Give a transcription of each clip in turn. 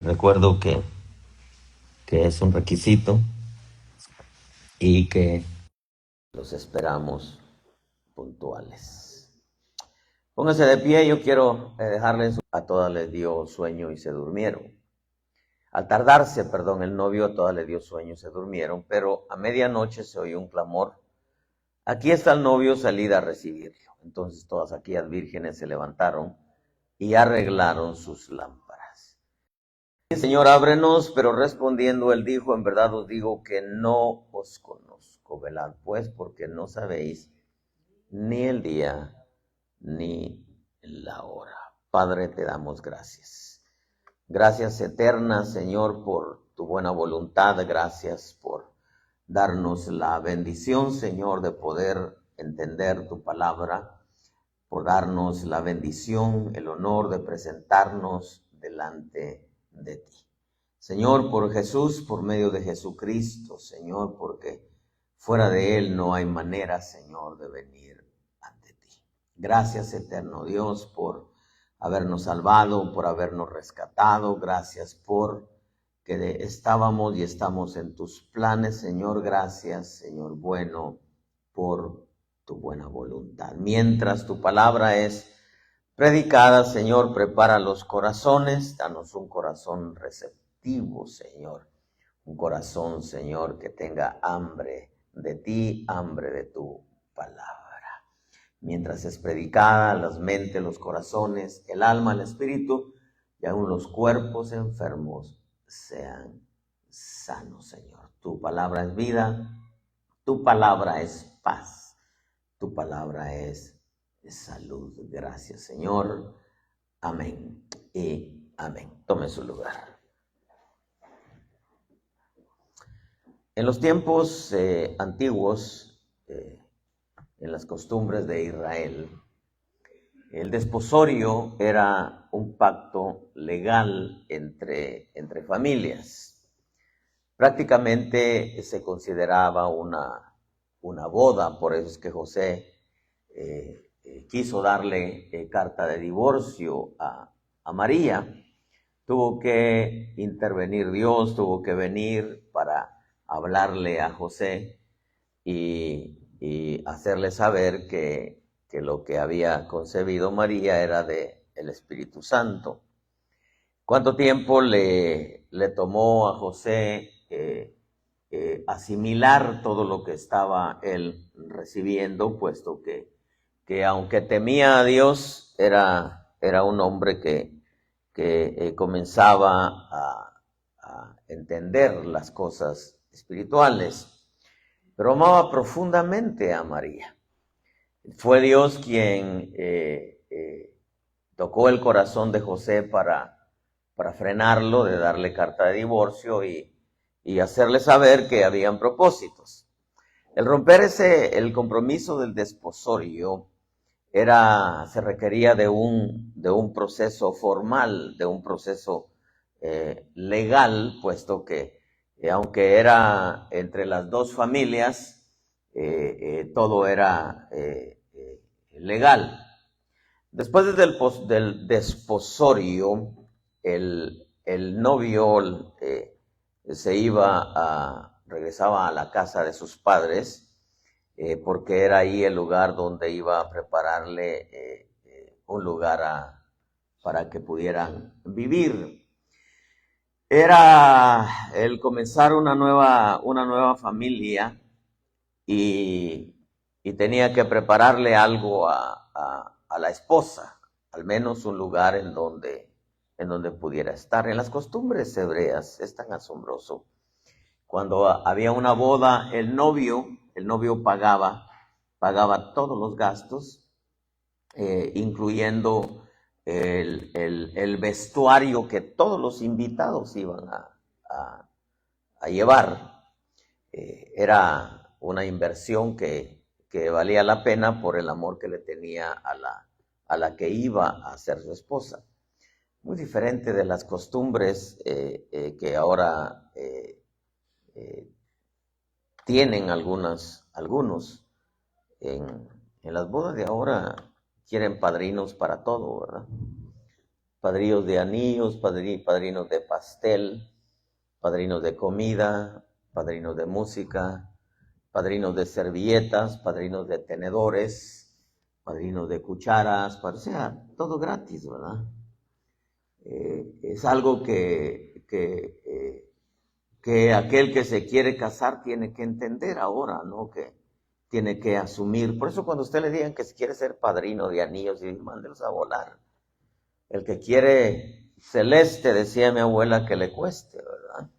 Recuerdo que es un requisito y que los esperamos puntuales. Pónganse de pie, yo quiero dejarles, a todas les dio sueño y se durmieron. Al tardarse, el novio a todas les dio sueño y se durmieron, pero a medianoche se oyó un clamor. Aquí está el novio, salid a recibirlo. Entonces todas aquellas vírgenes se levantaron y arreglaron sus lámparas. Señor, ábrenos, pero respondiendo él dijo, en verdad os digo que no os conozco. Velad pues, porque no sabéis ni el día ni la hora. Padre, te damos gracias. Gracias eternas, Señor, por tu buena voluntad. Gracias por darnos la bendición, Señor, de poder entender tu palabra, por darnos la bendición, el honor de presentarnos delante de ti. Señor, por Jesús, por medio de Jesucristo, Señor, porque fuera de Él no hay manera, Señor, de venir ante ti. Gracias, eterno Dios, por habernos salvado, por habernos rescatado. Gracias por que estábamos y estamos en tus planes, Señor. Gracias, Señor bueno, por tu buena voluntad. Mientras tu palabra es predicada, Señor, prepara los corazones, danos un corazón receptivo, Señor. Un corazón, Señor, que tenga hambre de ti, hambre de tu palabra. Mientras es predicada, las mentes, los corazones, el alma, el espíritu y aún los cuerpos enfermos sean sanos, Señor. Tu palabra es vida, tu palabra es paz, tu palabra es salud. Gracias, Señor. Amén y amén. Tome su lugar. En los tiempos antiguos, en las costumbres de Israel, el desposorio era un pacto legal entre familias. Prácticamente se consideraba una boda, por eso es que José quiso darle carta de divorcio a María. Tuvo que intervenir Dios, tuvo que venir para hablarle a José y hacerle saber que lo que había concebido María era de el Espíritu Santo. ¿Cuánto tiempo le tomó a José asimilar todo lo que estaba él recibiendo, puesto que aunque temía a Dios, era un hombre que comenzaba a entender las cosas espirituales, pero amaba profundamente a María. Fue Dios quien tocó el corazón de José para frenarlo, de darle carta de divorcio y hacerle saber que habían propósitos. El romper el compromiso del desposorio se requería de un proceso formal, de un proceso legal, puesto que aunque era entre las dos familias, todo era legal. Después del desposorio, el novio regresaba a la casa de sus padres, porque era ahí el lugar donde iba a prepararle un lugar para que pudieran vivir. Era el comenzar una nueva familia y tenía que prepararle algo a la esposa, al menos un lugar en donde pudiera estar. En las costumbres hebreas es tan asombroso. Cuando había una boda, el novio pagaba todos los gastos, incluyendo el vestuario que todos los invitados iban a llevar. Era una inversión que valía la pena por el amor que le tenía a la que iba a ser su esposa. Muy diferente de las costumbres que ahora tienen algunos. En las bodas de ahora quieren padrinos para todo, ¿verdad? padrinos de anillos, padrinos de pastel, padrinos de comida, padrinos de música, padrinos de servilletas, padrinos de tenedores, padrinos de cucharas, o sea, todo gratis, ¿verdad? Es algo que aquel que se quiere casar tiene que entender ahora, ¿no? Que tiene que asumir. Por eso cuando usted le digan que si quiere ser padrino de anillos, y mándelos a volar. El que quiere celeste, decía mi abuela, que le cueste, ¿verdad?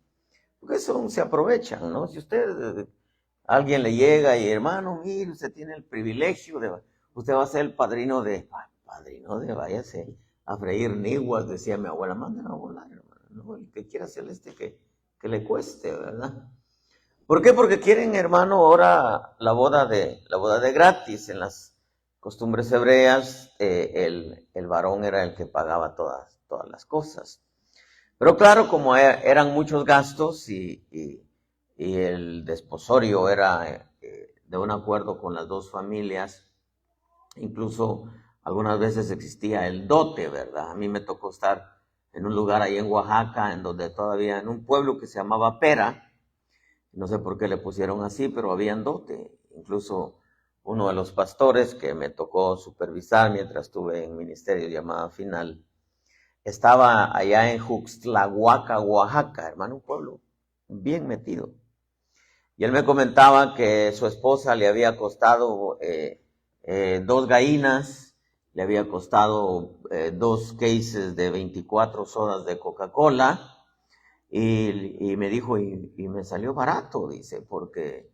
Porque eso se aprovechan, ¿no? Si alguien le llega y hermano, mire, usted tiene el privilegio usted va a ser el padrino de, váyase a freír niguas, decía mi abuela, mándenlo a volar, hermano, ¿no? El que quiera celeste que le cueste, ¿verdad? ¿Por qué? Porque quieren, hermano, ahora la boda de gratis. En las costumbres hebreas, el varón era el que pagaba todas las cosas. Pero claro, como eran muchos gastos y el desposorio era de un acuerdo con las dos familias, incluso algunas veces existía el dote, ¿verdad? A mí me tocó estar en un lugar ahí en Oaxaca, en donde todavía, en un pueblo que se llamaba Pera, no sé por qué le pusieron así, pero habían dote. Incluso uno de los pastores que me tocó supervisar mientras estuve en ministerio llamada Final, estaba allá en Juxtlahuaca, Oaxaca, hermano, un pueblo bien metido. Y él me comentaba que su esposa le había costado 2 gallinas, le había costado 2 cases de 24 sodas de Coca-Cola, y me dijo, y me salió barato, dice, porque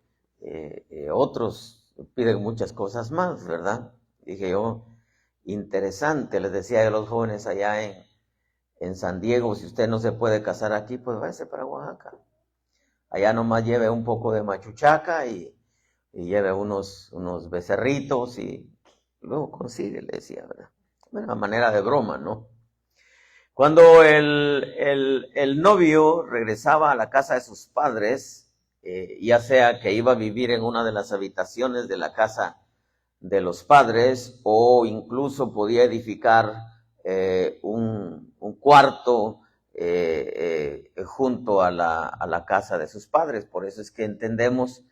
otros piden muchas cosas más, ¿verdad? Dije yo, interesante, les decía a los jóvenes allá en San Diego, si usted no se puede casar aquí, pues váyase para Oaxaca. Allá nomás lleve un poco de machuchaca y lleve unos becerritos y luego consigue, le decía, ¿verdad? Bueno, a manera de broma, ¿no? Cuando el novio regresaba a la casa de sus padres, ya sea que iba a vivir en una de las habitaciones de la casa de los padres o incluso podía edificar un cuarto junto a la casa de sus padres. Por eso es que entendemos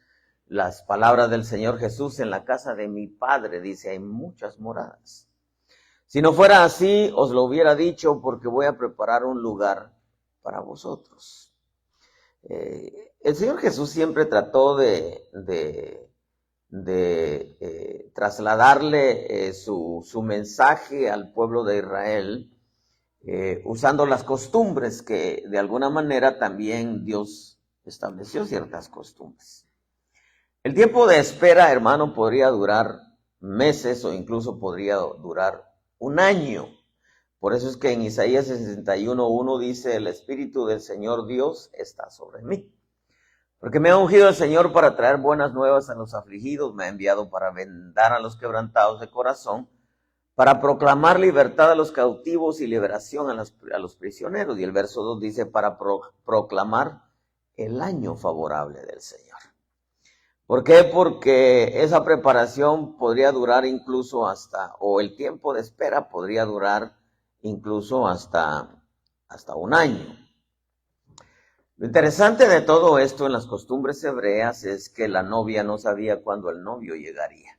las palabras del Señor Jesús: en la casa de mi Padre, dice, hay muchas moradas. Si no fuera así, os lo hubiera dicho, porque voy a preparar un lugar para vosotros. El Señor Jesús siempre trató de trasladarle su mensaje al pueblo de Israel, usando las costumbres que de alguna manera también Dios estableció ciertas costumbres. El tiempo de espera, hermano, podría durar meses o incluso podría durar un año. Por eso es que en Isaías 61:1 dice: el Espíritu del Señor Dios está sobre mí, porque me ha ungido el Señor para traer buenas nuevas a los afligidos, me ha enviado para vendar a los quebrantados de corazón, para proclamar libertad a los cautivos y liberación a los prisioneros. Y el verso 2 dice: para proclamar el año favorable del Señor. ¿Por qué? Porque esa preparación podría durar incluso o el tiempo de espera podría durar incluso hasta un año. Lo interesante de todo esto en las costumbres hebreas es que la novia no sabía cuándo el novio llegaría.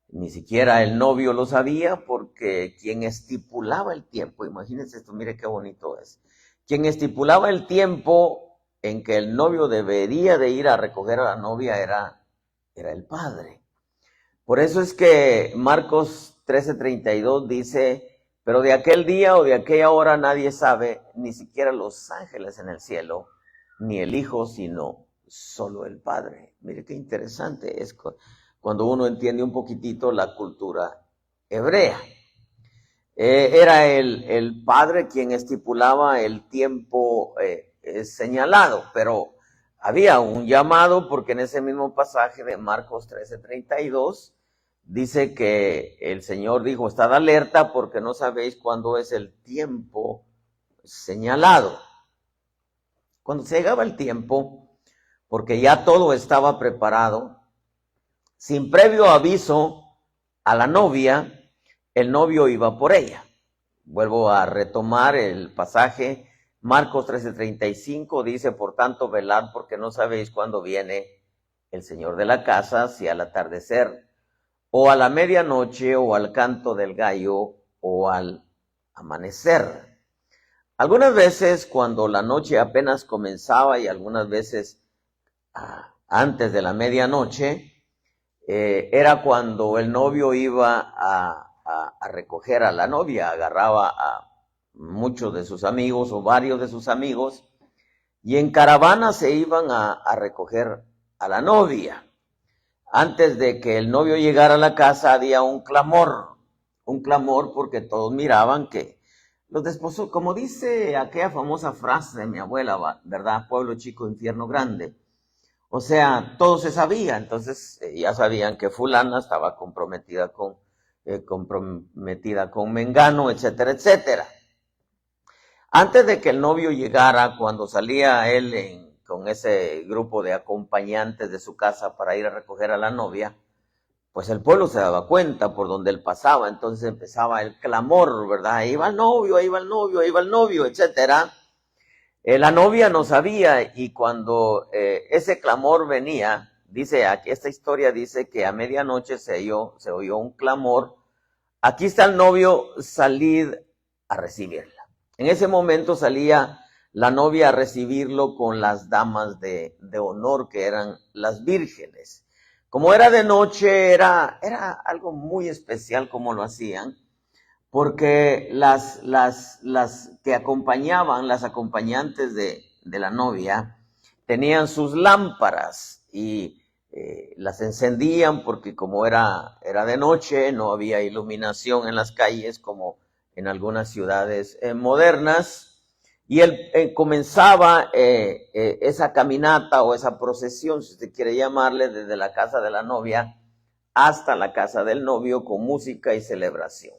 Ni siquiera el novio lo sabía, porque quien estipulaba el tiempo, imagínense esto, mire qué bonito es, quien estipulaba el tiempo en que el novio debería de ir a recoger a la novia era el padre. Por eso es que Marcos 13:32 dice: pero de aquel día o de aquella hora nadie sabe, ni siquiera los ángeles en el cielo, ni el Hijo, sino solo el Padre. Mire qué interesante es cuando uno entiende un poquitito la cultura hebrea. Era el Padre quien estipulaba el tiempo señalado, pero había un llamado, porque en ese mismo pasaje de Marcos 13:32 dice que el Señor dijo: estad alerta, porque no sabéis cuándo es el tiempo señalado. Cuando se llegaba el tiempo, porque ya todo estaba preparado, sin previo aviso a la novia, el novio iba por ella. Vuelvo a retomar el pasaje. Marcos 13:35 dice, por tanto, velad porque no sabéis cuándo viene el Señor de la casa, si al atardecer, o a la medianoche, o al canto del gallo, o al amanecer. Algunas veces cuando la noche apenas comenzaba y algunas veces antes de la medianoche, era cuando el novio iba a recoger a la novia, agarraba a muchos de sus amigos o varios de sus amigos y en caravana se iban a recoger a la novia. Antes de que el novio llegara a la casa había un clamor porque todos miraban que los desposó, como dice aquella famosa frase de mi abuela, ¿verdad? Pueblo chico, infierno grande. O sea, todo se sabía, entonces ya sabían que fulana estaba comprometida con Mengano, etcétera, etcétera. Antes de que el novio llegara, cuando salía él con ese grupo de acompañantes de su casa para ir a recoger a la novia, pues el pueblo se daba cuenta por donde él pasaba, entonces empezaba el clamor, ¿verdad? Ahí va el novio, ahí va el novio, ahí va el novio, etcétera. La novia no sabía y cuando ese clamor venía, dice aquí, esta historia dice que a medianoche se oyó un clamor, aquí está el novio, salid a recibirla. En ese momento salía la novia a recibirlo con las damas de honor que eran las vírgenes. Como era de noche, era algo muy especial como lo hacían, porque las que acompañaban, las acompañantes de la novia, tenían sus lámparas y las encendían porque como era de noche, no había iluminación en las calles como en algunas ciudades modernas, y él comenzaba esa caminata o esa procesión, si usted quiere llamarle, desde la casa de la novia hasta la casa del novio con música y celebración.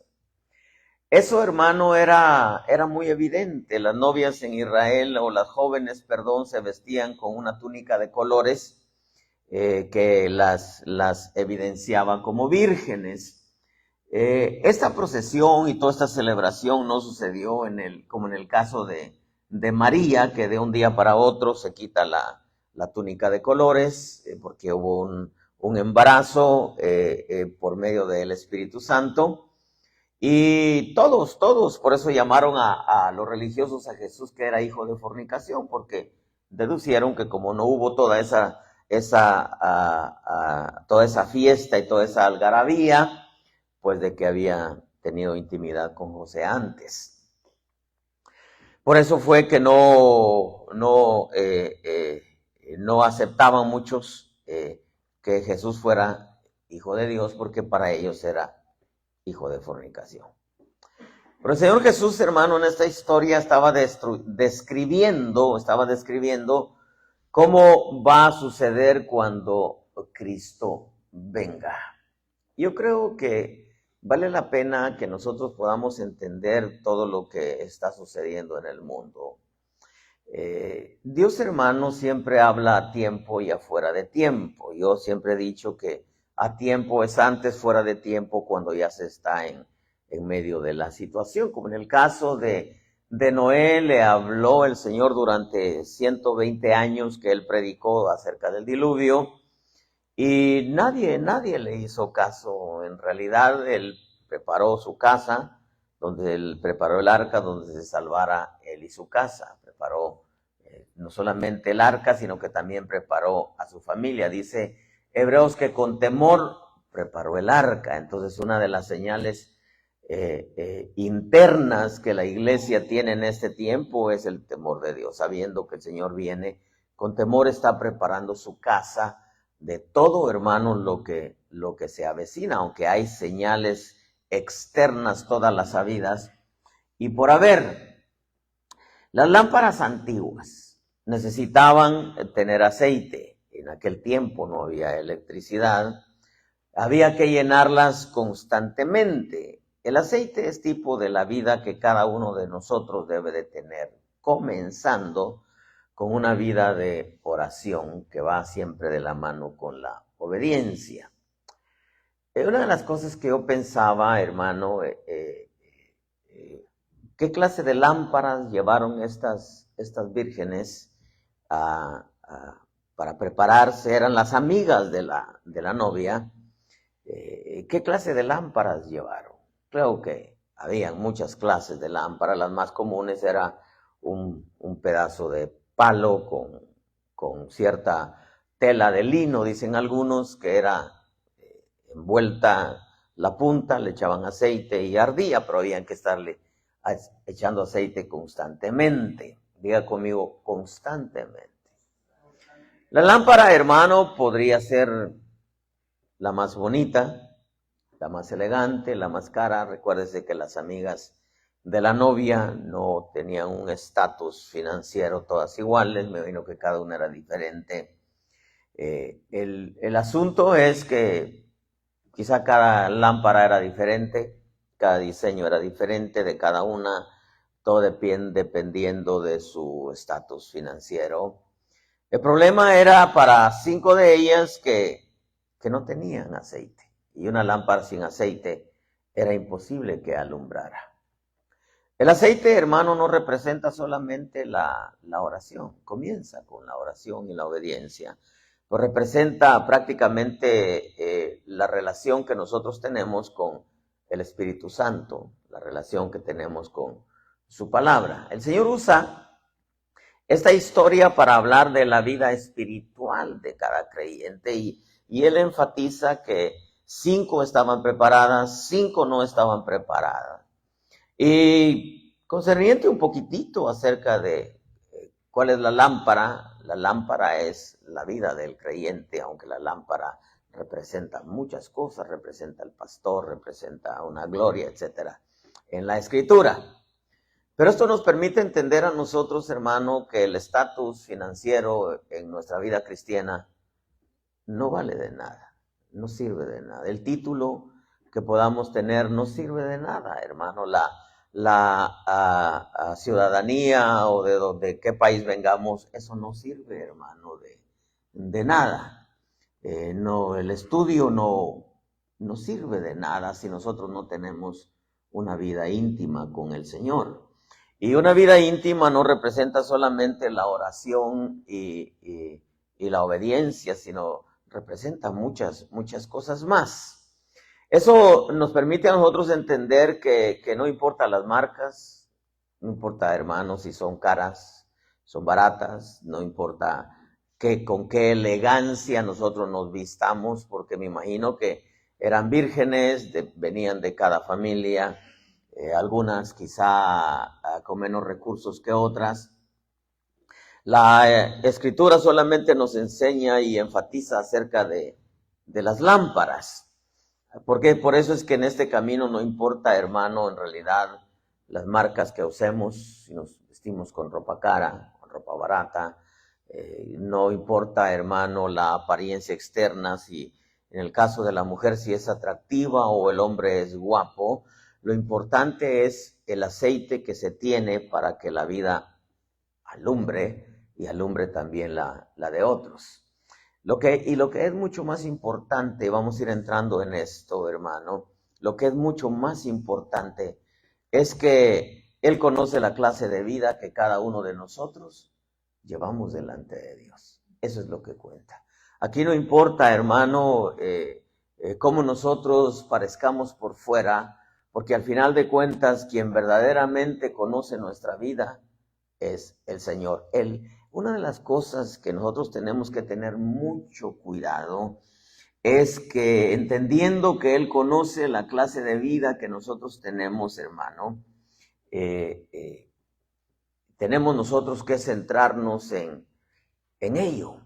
Eso, hermano, era muy evidente. Las novias en Israel, o las jóvenes, perdón, se vestían con una túnica de colores que las evidenciaba como vírgenes. Esta procesión y toda esta celebración no sucedió como en el caso de María, que de un día para otro se quita la túnica de colores, porque hubo un embarazo por medio del Espíritu Santo. Y todos, por eso llamaron a los religiosos a Jesús que era hijo de fornicación, porque deducieron que como no hubo toda esa fiesta y toda esa algarabía, pues de que había tenido intimidad con José antes. Por eso fue que no aceptaban muchos que Jesús fuera hijo de Dios, porque para ellos era hijo de fornicación. Pero el Señor Jesús, hermano, en esta historia estaba describiendo cómo va a suceder cuando Cristo venga. Yo creo que vale la pena que nosotros podamos entender todo lo que está sucediendo en el mundo. Dios, hermano, siempre habla a tiempo y afuera de tiempo. Yo siempre he dicho que a tiempo es antes, fuera de tiempo cuando ya se está en medio de la situación. Como en el caso de Noé, le habló el Señor durante 120 años que él predicó acerca del diluvio y nadie le hizo caso. En realidad, él preparó su casa, donde él preparó el arca, donde se salvara él y su casa. Preparó no solamente el arca, sino que también preparó a su familia. Dice Hebreos que con temor preparó el arca. Entonces, una de las señales internas que la iglesia tiene en este tiempo es el temor de Dios, sabiendo que el Señor viene. Con temor está preparando su casa de todo, hermano, lo que se avecina, aunque hay señales externas todas las sabidas. Y por haber, las lámparas antiguas necesitaban tener aceite. En aquel tiempo no había electricidad. Había que llenarlas constantemente. El aceite es tipo de la vida que cada uno de nosotros debe de tener, comenzando con una vida de oración que va siempre de la mano con la obediencia. Una de las cosas que yo pensaba, hermano, ¿Qué clase de lámparas llevaron estas vírgenes para prepararse? Eran las amigas de la novia. ¿Qué clase de lámparas llevaron? Creo que había muchas clases de lámparas. Las más comunes era un pedazo de palo con cierta tela de lino, dicen algunos, que era envuelta la punta, le echaban aceite y ardía, pero habían que estarle echando aceite constantemente. Diga conmigo, constantemente. La lámpara, hermano, podría ser la más bonita, la más elegante, la más cara. Recuérdese que las amigas de la novia no tenían un estatus financiero todas iguales, me imagino que cada una era diferente. El asunto es que quizá cada lámpara era diferente, cada diseño era diferente de cada una, todo dependiendo de su estatus financiero. El problema era para 5 de ellas que no tenían aceite, y una lámpara sin aceite era imposible que alumbrara. El aceite, hermano, no representa solamente la oración, comienza con la oración y la obediencia, pues representa prácticamente la relación que nosotros tenemos con el Espíritu Santo, la relación que tenemos con su palabra. El Señor usa esta historia para hablar de la vida espiritual de cada creyente y Él enfatiza que 5 estaban preparadas, 5 no estaban preparadas. Y concerniente un poquitito acerca de cuál es la lámpara es la vida del creyente, aunque la lámpara representa muchas cosas, representa el pastor, representa una gloria, etcétera, en la Escritura. Pero esto nos permite entender a nosotros, hermano, que el estatus financiero en nuestra vida cristiana no vale de nada, no sirve de nada. El título que podamos tener no sirve de nada, hermano. La ciudadanía o de qué país vengamos, eso no sirve, hermano, de nada. No, el estudio no sirve de nada si nosotros no tenemos una vida íntima con el Señor. Y una vida íntima no representa solamente la oración y la obediencia, sino representa muchas cosas más. Eso nos permite a nosotros entender que no importa las marcas, no importa, hermanos, si son caras, son baratas, no importa con qué elegancia nosotros nos vistamos, porque me imagino que eran vírgenes, venían de cada familia, algunas quizá con menos recursos que otras. La Escritura solamente nos enseña y enfatiza acerca de las lámparas. Porque por eso es que en este camino no importa, hermano, en realidad las marcas que usemos, si nos vestimos con ropa cara, con ropa barata, no importa, hermano, la apariencia externa, si en el caso de la mujer si es atractiva o el hombre es guapo, lo importante es el aceite que se tiene para que la vida alumbre y alumbre también la de otros. Lo que es mucho más importante, vamos a ir entrando en esto, hermano, lo que es mucho más importante es que Él conoce la clase de vida que cada uno de nosotros llevamos delante de Dios. Eso es lo que cuenta. Aquí no importa, hermano, cómo nosotros parezcamos por fuera, porque al final de cuentas, quien verdaderamente conoce nuestra vida es el Señor. Una de las cosas que nosotros tenemos que tener mucho cuidado es que, entendiendo que Él conoce la clase de vida que nosotros tenemos, hermano, tenemos nosotros que centrarnos en ello.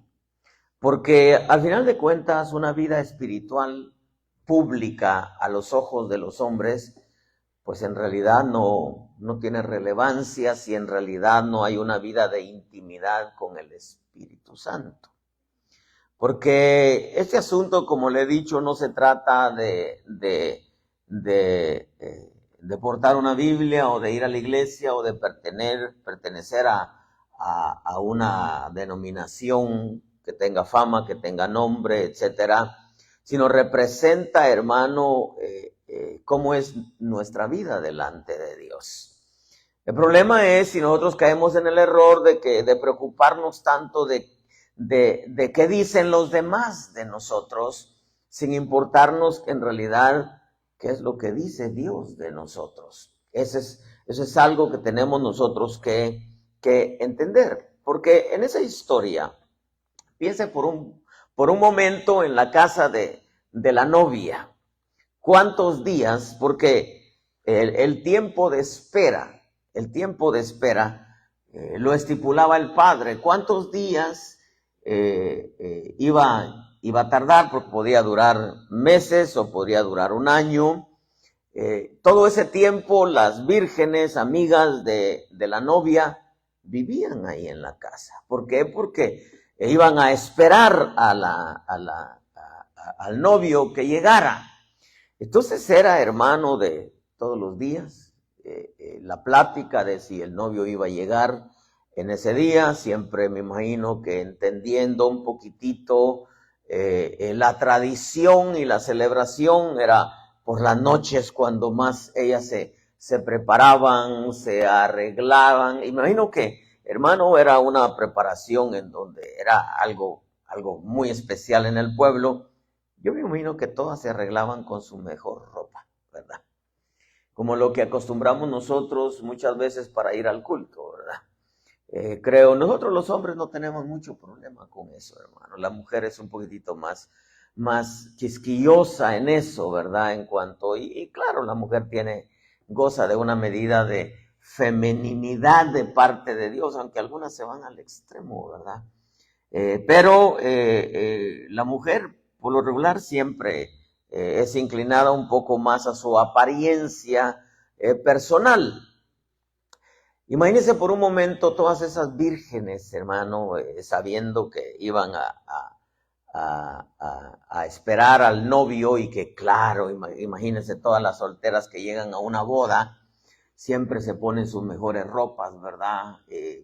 Porque al final de cuentas, una vida espiritual pública a los ojos de los hombres, pues en realidad no tiene relevancia si en realidad no hay una vida de intimidad con el Espíritu Santo. Porque este asunto, como le he dicho, no se trata de portar una Biblia o de ir a la iglesia o de pertenecer a una denominación que tenga fama, que tenga nombre, etcétera, sino representa, hermano, cómo es nuestra vida delante de Dios. El problema es si nosotros caemos en el error de preocuparnos tanto de qué dicen los demás de nosotros, sin importarnos en realidad qué es lo que dice Dios de nosotros. Eso es algo que tenemos nosotros que entender. Porque en esa historia, piense por un momento en la casa de la novia. ¿Cuántos días? Porque el tiempo de espera lo estipulaba el padre. ¿Cuántos días iba a tardar? Porque podía durar meses o podría durar un año. Todo ese tiempo las vírgenes, amigas de la novia, vivían ahí en la casa. ¿Por qué? Porque iban a esperar al novio que llegara. Entonces era, hermano, de todos los días, la plática de si el novio iba a llegar en ese día. Siempre me imagino que entendiendo un poquitito la tradición y la celebración, era por las noches cuando más ellas se preparaban, se arreglaban. Imagino que, hermano, era una preparación en donde era algo muy especial en el pueblo. Yo me imagino que todas se arreglaban con su mejor ropa, ¿verdad? Como lo que acostumbramos nosotros muchas veces para ir al culto, ¿verdad? Creo, nosotros los hombres no tenemos mucho problema con eso, hermano. La mujer es un poquitito más quisquillosa en eso, ¿verdad? En cuanto, y claro, la mujer goza de una medida de femeninidad de parte de Dios, aunque algunas se van al extremo, ¿verdad? Pero la mujer, por lo regular, siempre es inclinada un poco más a su apariencia personal. Imagínense por un momento todas esas vírgenes, hermano, sabiendo que iban a esperar al novio y que, claro, imagínense todas las solteras que llegan a una boda, siempre se ponen sus mejores ropas, ¿verdad?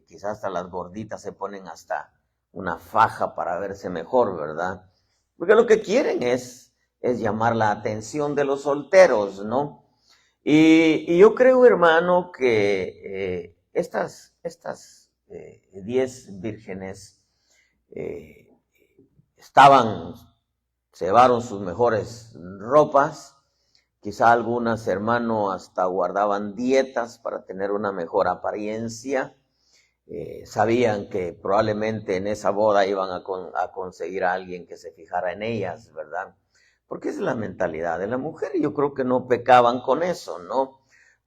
Quizás hasta las gorditas se ponen hasta una faja para verse mejor, ¿verdad? Porque lo que quieren es llamar la atención de los solteros, ¿no? Y yo creo, hermano, que estas 10 vírgenes se llevaron sus mejores ropas. Quizá algunas, hermano, hasta guardaban dietas para tener una mejor apariencia. Sabían que probablemente en esa boda iban a conseguir a alguien que se fijara en ellas, ¿verdad? Porque esa es la mentalidad de la mujer, y yo creo que no pecaban con eso, ¿no?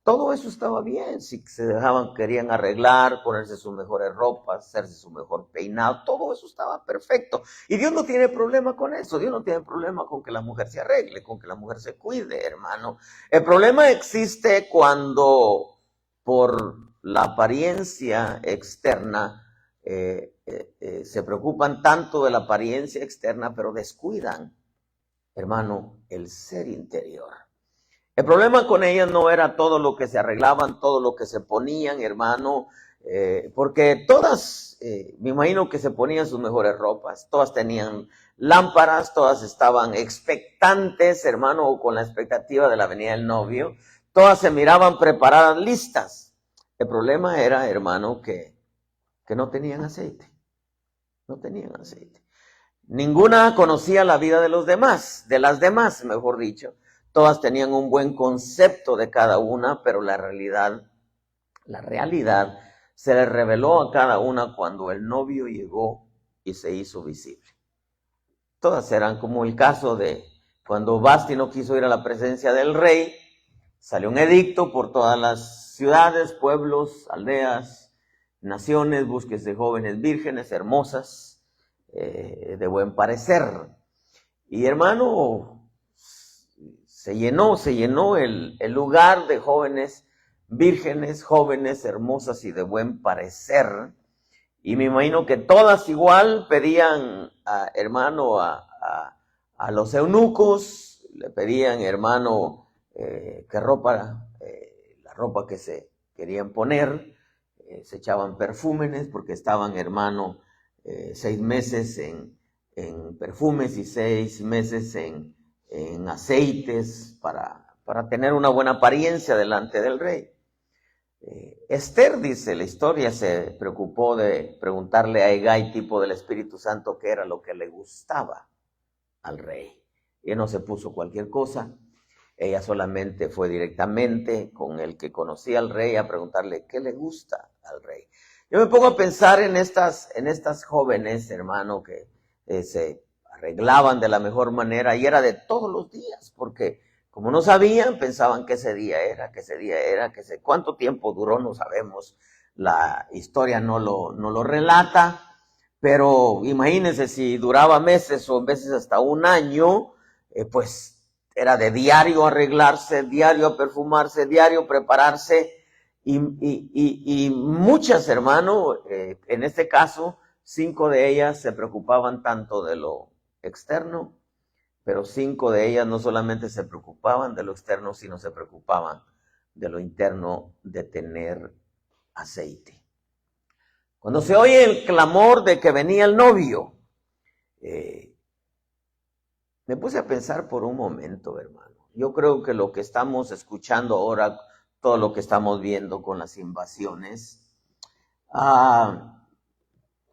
Todo eso estaba bien, si se dejaban, querían arreglar, ponerse sus mejores ropas, hacerse su mejor peinado, todo eso estaba perfecto. Y Dios no tiene problema con eso, Dios no tiene problema con que la mujer se arregle, con que la mujer se cuide, hermano. El problema existe cuando por la apariencia externa se preocupan tanto de la apariencia externa, pero descuidan, hermano, el ser interior. El problema con ellas no era todo lo que se arreglaban, todo lo que se ponían, hermano, porque todas, me imagino que se ponían sus mejores ropas, todas tenían lámparas, todas estaban expectantes, hermano, con la expectativa de la venida del novio, todas se miraban preparadas, listas. El problema era, hermano, que no tenían aceite, no tenían aceite. Ninguna conocía la vida de los demás, de las demás, mejor dicho. Todas tenían un buen concepto de cada una, pero la realidad se les reveló a cada una cuando el novio llegó y se hizo visible. Todas eran como el caso de cuando Vasti no quiso ir a la presencia del rey, salió un edicto por todas las ciudades, pueblos, aldeas, naciones, búsquese jóvenes vírgenes, hermosas, de buen parecer. Y hermano, se llenó el lugar de jóvenes vírgenes, jóvenes, hermosas y de buen parecer. Y me imagino que todas igual pedían, hermano, a los eunucos, le pedían, hermano, qué ropa, la ropa que se querían poner, se echaban perfúmenes porque estaban, hermano, 6 meses en perfumes y 6 meses en aceites para tener una buena apariencia delante del rey. Esther, dice la historia, se preocupó de preguntarle a Hegai, tipo del Espíritu Santo, qué era lo que le gustaba al rey. Y no se puso cualquier cosa. Ella solamente fue directamente con el que conocía al rey a preguntarle qué le gusta al rey. Yo me pongo a pensar en estas jóvenes, hermano, que se arreglaban de la mejor manera y era de todos los días, porque como no sabían, pensaban que ese día era, cuánto tiempo duró, no sabemos. La historia no lo relata, pero imagínense si duraba meses o veces hasta un año, pues era de diario arreglarse, diario perfumarse, diario prepararse, y muchas, hermano, en este caso, 5 de ellas se preocupaban tanto de lo externo, pero 5 de ellas no solamente se preocupaban de lo externo, sino se preocupaban de lo interno, de tener aceite. Cuando se oye el clamor de que venía el novio, me puse a pensar por un momento, hermano. Yo creo que lo que estamos escuchando ahora, todo lo que estamos viendo con las invasiones,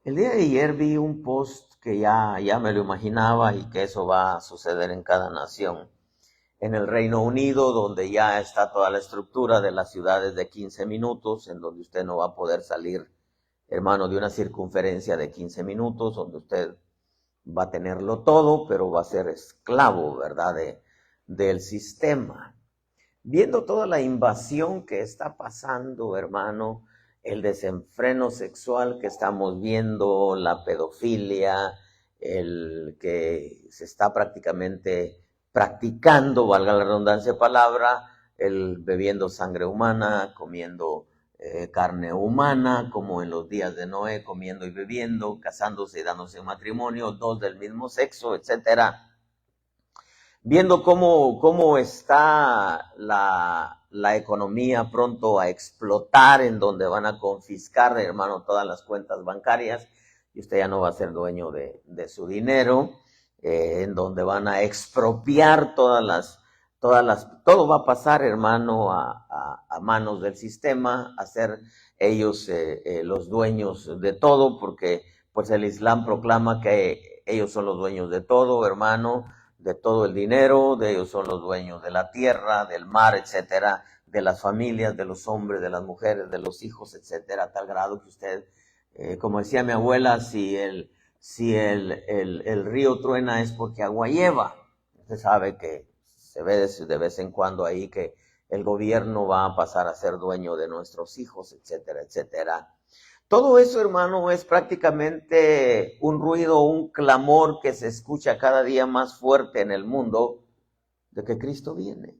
el día de ayer vi un post que ya me lo imaginaba y que eso va a suceder en cada nación. En el Reino Unido, donde ya está toda la estructura de las ciudades de 15 minutos, en donde usted no va a poder salir, hermano, de una circunferencia de 15 minutos, donde usted va a tenerlo todo, pero va a ser esclavo, ¿verdad?, del sistema. Viendo toda la invasión que está pasando, hermano, el desenfreno sexual que estamos viendo, la pedofilia, el que se está prácticamente practicando, valga la redundancia de palabra, el bebiendo sangre humana, comiendo carne humana, como en los días de Noé, comiendo y bebiendo, casándose y dándose en matrimonio, 2 del mismo sexo, etcétera. Viendo cómo está la economía pronto a explotar, en donde van a confiscar, hermano, todas las cuentas bancarias, y usted ya no va a ser dueño de su dinero, en donde van a expropiar todo va a pasar, hermano, a manos del sistema, a ser ellos los dueños de todo, porque pues el Islam proclama que ellos son los dueños de todo, hermano, de todo el dinero, de ellos son los dueños de la tierra, del mar, etcétera, de las familias, de los hombres, de las mujeres, de los hijos, etcétera, a tal grado que usted, como decía mi abuela, si el río truena es porque agua lleva. Usted sabe que se ve de vez en cuando ahí que el gobierno va a pasar a ser dueño de nuestros hijos, etcétera, etcétera. Todo eso, hermano, es prácticamente un ruido, un clamor que se escucha cada día más fuerte en el mundo de que Cristo viene.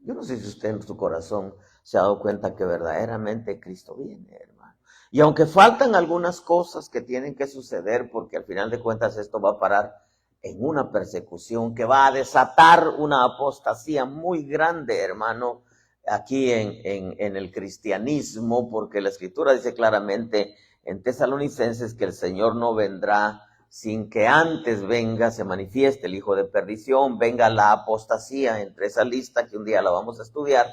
Yo no sé si usted en su corazón se ha dado cuenta que verdaderamente Cristo viene, hermano. Y aunque faltan algunas cosas que tienen que suceder, porque al final de cuentas esto va a parar en una persecución que va a desatar una apostasía muy grande, hermano, aquí en el cristianismo, porque la Escritura dice claramente en Tesalonicenses que el Señor no vendrá sin que antes venga, se manifieste el hijo de perdición, venga la apostasía. Entre esa lista, que un día la vamos a estudiar,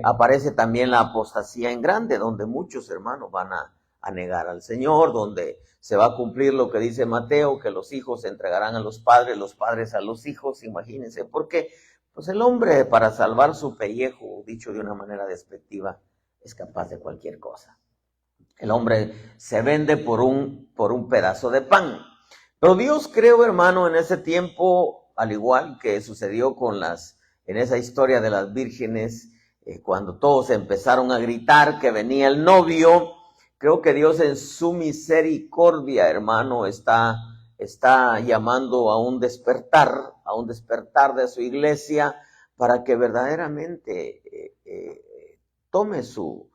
aparece también la apostasía en grande, donde muchos hermanos van a negar al Señor, donde se va a cumplir lo que dice Mateo, que los hijos se entregarán a los padres a los hijos. Imagínense, porque pues el hombre, para salvar su pellejo, dicho de una manera despectiva, es capaz de cualquier cosa. El hombre se vende por un pedazo de pan. Pero Dios, creo, hermano, en ese tiempo, al igual que sucedió en esa historia de las vírgenes, cuando todos empezaron a gritar que venía el novio, creo que Dios en su misericordia, hermano, está llamando a un despertar de su iglesia, para que verdaderamente tome su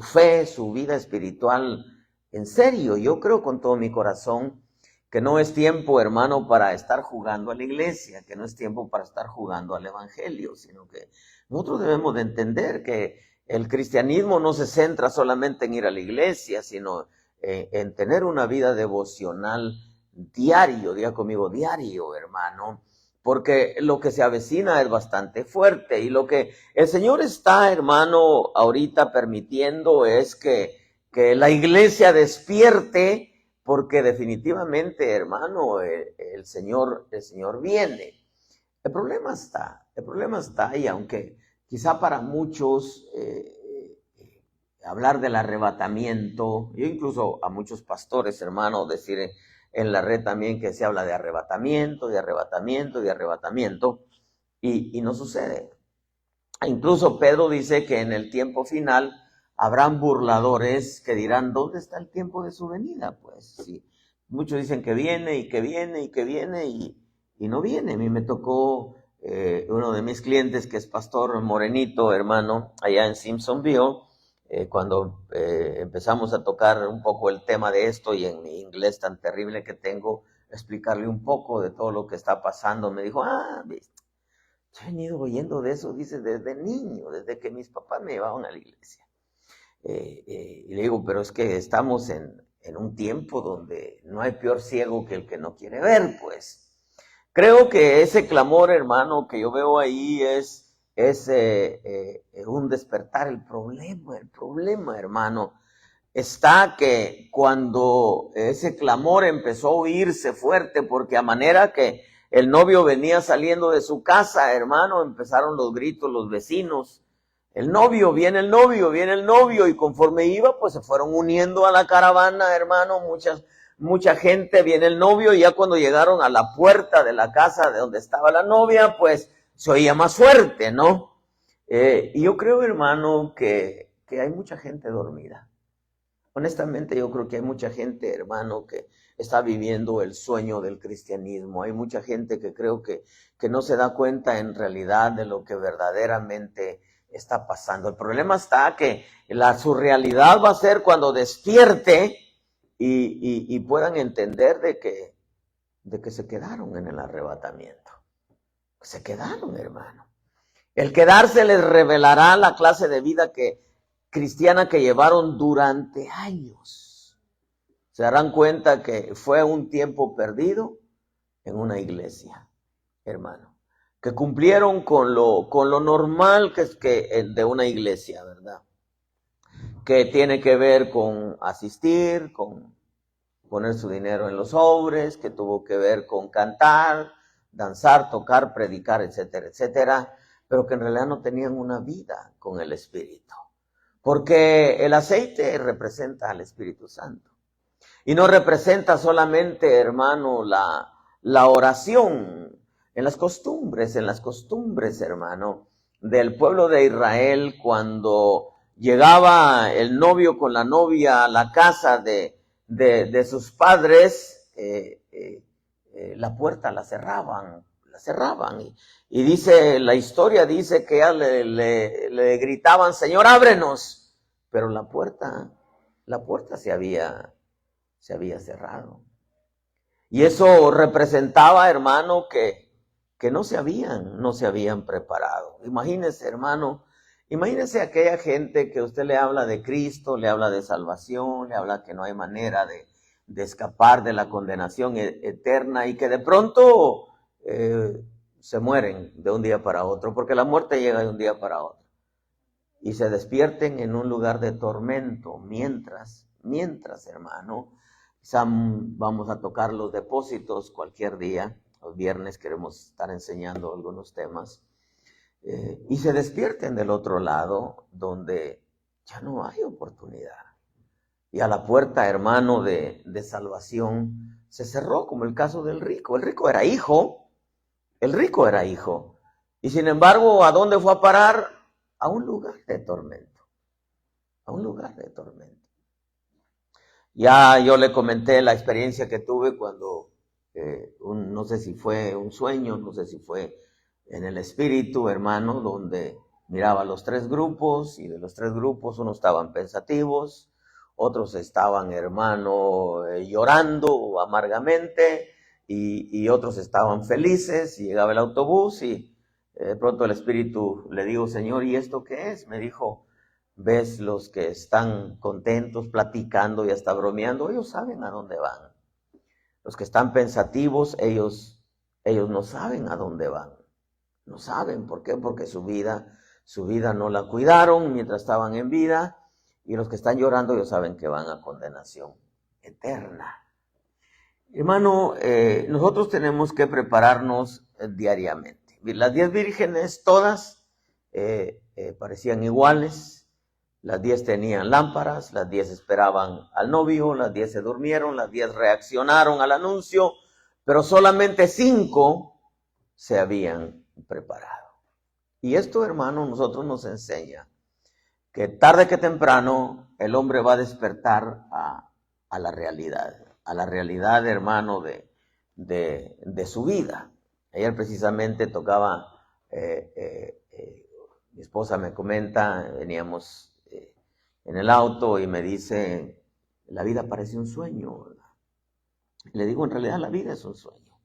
fe, su vida espiritual en serio. Yo creo con todo mi corazón que no es tiempo, hermano, para estar jugando a la iglesia, que no es tiempo para estar jugando al evangelio, sino que nosotros debemos de entender que el cristianismo no se centra solamente en ir a la iglesia, sino en tener una vida devocional diario, diga conmigo, diario, hermano, porque lo que se avecina es bastante fuerte, y lo que el Señor está, hermano, ahorita permitiendo es que la iglesia despierte, porque definitivamente, hermano, el Señor viene. El problema está, y aunque quizá para muchos hablar del arrebatamiento, yo incluso a muchos pastores, hermano, decir en la red también que se habla de arrebatamiento, y no sucede. Incluso Pedro dice que en el tiempo final habrán burladores que dirán, ¿dónde está el tiempo de su venida? Pues sí, muchos dicen que viene y no viene. A mí me tocó uno de mis clientes que es pastor morenito, hermano, allá en Simpsonville, cuando empezamos a tocar un poco el tema de esto, y en mi inglés tan terrible que tengo, explicarle un poco de todo lo que está pasando, me dijo, viste, yo he venido oyendo de eso, dice, desde niño, desde que mis papás me llevaban a la iglesia. Y le digo, pero es que estamos en un tiempo donde no hay peor ciego que el que no quiere ver, pues. Creo que ese clamor, hermano, que yo veo ahí es un despertar. El problema, hermano, está que cuando ese clamor empezó a oírse fuerte, porque a manera que el novio venía saliendo de su casa, hermano, empezaron los gritos, los vecinos, el novio, viene el novio, y conforme iba, pues se fueron uniendo a la caravana, hermano, mucha gente, viene el novio, y ya cuando llegaron a la puerta de la casa de donde estaba la novia, pues se oía más fuerte, ¿no? Y yo creo, hermano, que hay mucha gente dormida. Honestamente, yo creo que hay mucha gente, hermano, que está viviendo el sueño del cristianismo. Hay mucha gente que creo que no se da cuenta en realidad de lo que verdaderamente está pasando. El problema está que su realidad va a ser cuando despierte y puedan entender de que se quedaron en el arrebatamiento. Se quedaron, hermano. El quedarse les revelará la clase de vida cristiana que llevaron durante años. Se darán cuenta que fue un tiempo perdido en una iglesia, hermano, que cumplieron con lo normal que es de una iglesia, ¿verdad? Que tiene que ver con asistir, con poner su dinero en los sobres, que tuvo que ver con cantar, danzar, tocar, predicar, etcétera, etcétera, pero que en realidad no tenían una vida con el Espíritu. Porque el aceite representa al Espíritu Santo. Y no representa solamente, hermano, la oración. En las costumbres, hermano, del pueblo de Israel, cuando llegaba el novio con la novia a la casa de sus padres, la puerta la cerraban. Y dice, la historia dice que le gritaban, Señor, ábrenos. Pero la puerta se había cerrado. Y eso representaba, hermano, que no se habían preparado. Imagínese, hermano, aquella gente que usted le habla de Cristo, le habla de salvación, le habla que no hay manera de escapar de la condenación eterna, y que de pronto se mueren de un día para otro, porque la muerte llega de un día para otro, y se despierten en un lugar de tormento, mientras, hermano, vamos a tocar los depósitos cualquier día, los viernes queremos estar enseñando algunos temas, y se despierten del otro lado, donde ya no hay oportunidad, y a la puerta, hermano, de salvación se cerró, como el caso del rico. El rico era hijo, y sin embargo, ¿a dónde fue a parar? A un lugar de tormento, Ya yo le comenté la experiencia que tuve cuando, no sé si fue un sueño, no sé si fue en el espíritu, hermano, donde miraba los tres grupos, y de los tres grupos unos estaban pensativos, otros estaban, hermano, llorando amargamente, y otros estaban felices, y llegaba el autobús, y de pronto el espíritu le digo, Señor, ¿y esto qué es? Me dijo, ves los que están contentos, platicando y hasta bromeando, ellos saben a dónde van. Los que están pensativos, ellos ellos no saben a dónde van. No saben, ¿por qué? Porque su vida no la cuidaron mientras estaban en vida, y los que están llorando ellos saben que van a condenación eterna. Hermano, nosotros tenemos que prepararnos diariamente. Las 10 vírgenes, todas parecían iguales. Las 10 tenían lámparas, las 10 esperaban al novio, las 10 se durmieron, las 10 reaccionaron al anuncio, pero solamente 5 se habían preparado. Y esto, hermano, nosotros nos enseña que tarde que temprano el hombre va a despertar a la realidad, hermano, de su vida. Ayer precisamente tocaba, mi esposa me comenta, veníamos en el auto y me dice, la vida parece un sueño, ¿verdad? Le digo, en realidad la vida es un sueño,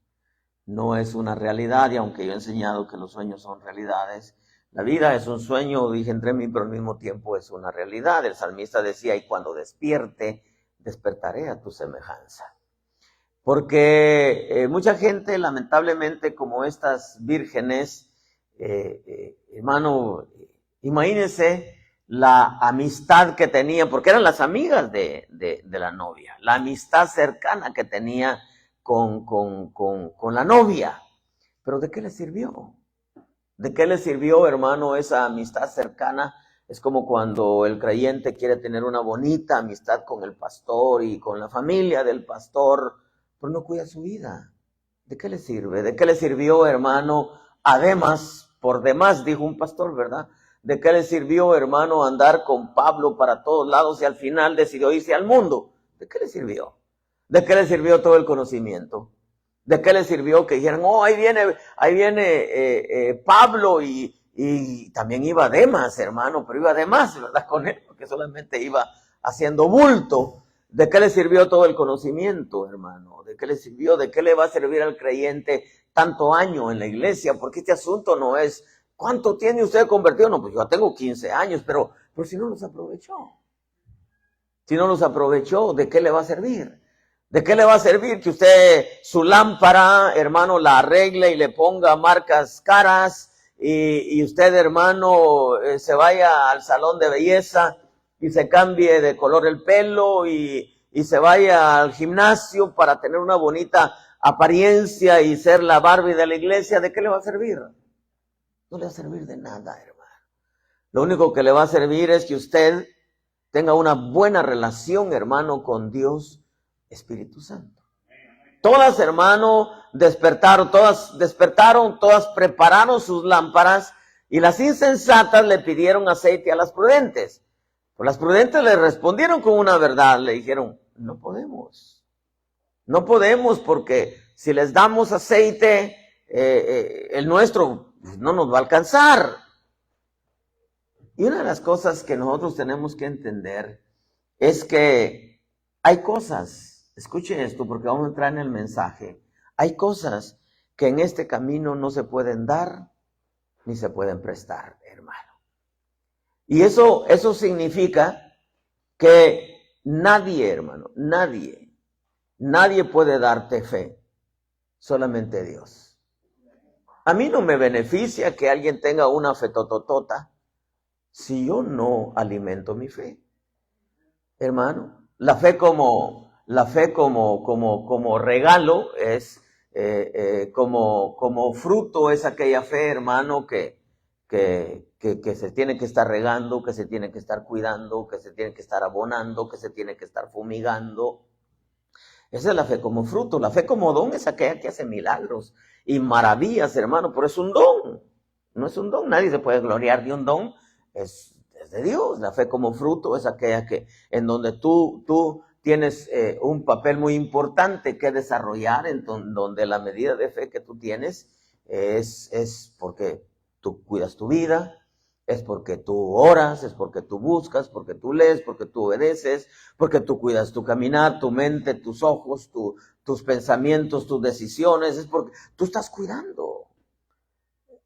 no es una realidad, y aunque yo he enseñado que los sueños son realidades, la vida es un sueño, dije entre mí, pero al mismo tiempo es una realidad. El salmista decía, y cuando despierte, despertaré a tu semejanza. Porque mucha gente, lamentablemente, como estas vírgenes, hermano, imagínense la amistad que tenía, porque eran las amigas de la novia, la amistad cercana que tenía con la novia. Pero ¿de qué le sirvió? ¿De qué le sirvió, hermano, esa amistad cercana? Es como cuando el creyente quiere tener una bonita amistad con el pastor y con la familia del pastor, pero no cuida su vida. ¿De qué le sirve? ¿De qué le sirvió, hermano? Además, por demás, dijo un pastor, ¿verdad? ¿De qué le sirvió, hermano, andar con Pablo para todos lados y al final decidió irse al mundo? ¿De qué le sirvió? ¿De qué le sirvió todo el conocimiento? ¿De qué le sirvió que dijeran, oh, ahí viene Pablo y también iba Demas, hermano, pero iba Demas, ¿verdad? Con él, porque solamente iba haciendo bulto. ¿De qué le sirvió todo el conocimiento, hermano? ¿De qué le sirvió? ¿De qué le va a servir al creyente tanto año en la iglesia? Porque este asunto no es, ¿cuánto tiene usted convertido? No, pues yo tengo 15 años, pero si no los aprovechó. Si no los aprovechó, ¿de qué le va a servir? ¿De qué le va a servir que usted su lámpara, hermano, la arregle y le ponga marcas caras y usted, hermano, se vaya al salón de belleza y se cambie de color el pelo y se vaya al gimnasio para tener una bonita apariencia y ser la Barbie de la iglesia? ¿De qué le va a servir? No le va a servir de nada, hermano. Lo único que le va a servir es que usted tenga una buena relación, hermano, con Dios Espíritu Santo. Todas, hermano, despertaron, todas prepararon sus lámparas, y las insensatas le pidieron aceite a las prudentes. Pues las prudentes le respondieron con una verdad, le dijeron, no podemos, porque si les damos aceite, el nuestro no nos va a alcanzar. Y una de las cosas que nosotros tenemos que entender es que hay cosas, escuchen esto porque vamos a entrar en el mensaje, hay cosas que en este camino no se pueden dar ni se pueden prestar, hermano. Y eso significa que nadie, hermano, nadie puede darte fe, solamente Dios. A mí no me beneficia que alguien tenga una fe tototota si yo no alimento mi fe. Hermano, la fe como regalo es como fruto, es aquella fe, hermano, que se tiene que estar regando, que se tiene que estar cuidando, que se tiene que estar abonando, que se tiene que estar fumigando. Esa es la fe como fruto. La fe como don es aquella que hace milagros y maravillas, hermano, pero es un don. No es un don, nadie se puede gloriar de un don, es de Dios. La fe como fruto es aquella que en donde tú tienes un papel muy importante que desarrollar, en donde la medida de fe que tú tienes es porque tú cuidas tu vida, es porque tú oras, es porque tú buscas, porque tú lees, porque tú obedeces, porque tú cuidas tu caminar, tu mente, tus ojos, tus pensamientos, tus decisiones, es porque tú estás cuidando.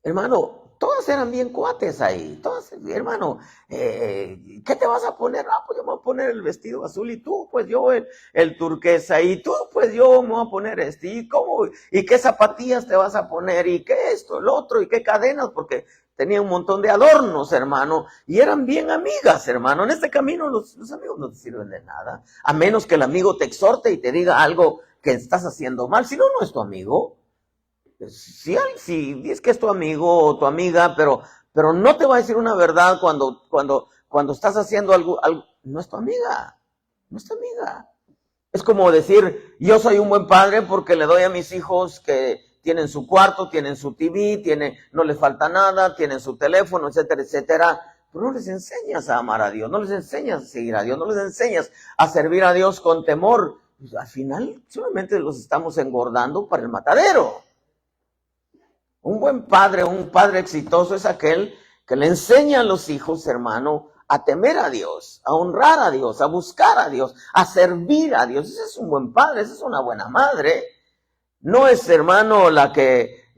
Hermano, todas eran bien cuates ahí. Todas, hermano, ¿qué te vas a poner? Ah, pues yo me voy a poner el vestido azul y tú, pues yo el turquesa y tú, pues yo me voy a poner ¿y cómo? ¿Y qué zapatillas te vas a poner? ¿Y qué esto, el otro? ¿Y qué cadenas? Porque tenía un montón de adornos, hermano, y eran bien amigas, hermano. En este camino los amigos no te sirven de nada, a menos que el amigo te exhorte y te diga algo que estás haciendo mal. Si no, no es tu amigo. Si es que es tu amigo o tu amiga, pero no te va a decir una verdad cuando estás haciendo algo, no es tu amiga, no es tu amiga. Es como decir, yo soy un buen padre porque le doy a mis hijos que tienen su cuarto, tienen su TV, no les falta nada, tienen su teléfono, etcétera, etcétera. Pero no les enseñas a amar a Dios, no les enseñas a seguir a Dios, no les enseñas a servir a Dios con temor. Pues al final solamente los estamos engordando para el matadero. Un buen padre, un padre exitoso es aquel que le enseña a los hijos, hermano, a temer a Dios, a honrar a Dios, a buscar a Dios, a servir a Dios. Ese es un buen padre, esa es una buena madre. No es, hermano, la que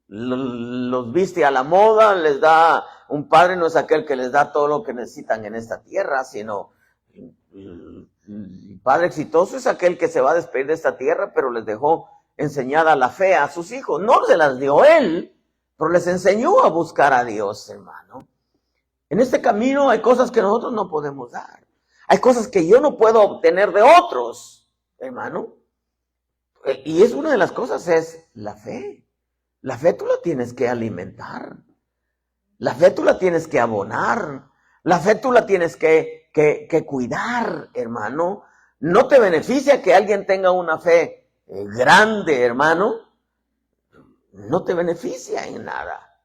los viste a la moda, les da, un padre no es aquel que les da todo lo que necesitan en esta tierra, sino el padre exitoso es aquel que se va a despedir de esta tierra, pero les dejó enseñada la fe a sus hijos. No se las dio él, pero les enseñó a buscar a Dios, hermano. En este camino hay cosas que nosotros no podemos dar. Hay cosas que yo no puedo obtener de otros, hermano. Y es una de las cosas, es la fe. La fe tú la tienes que alimentar. La fe tú la tienes que abonar. La fe tú la tienes que cuidar, hermano. No te beneficia que alguien tenga una fe grande, hermano. No te beneficia en nada.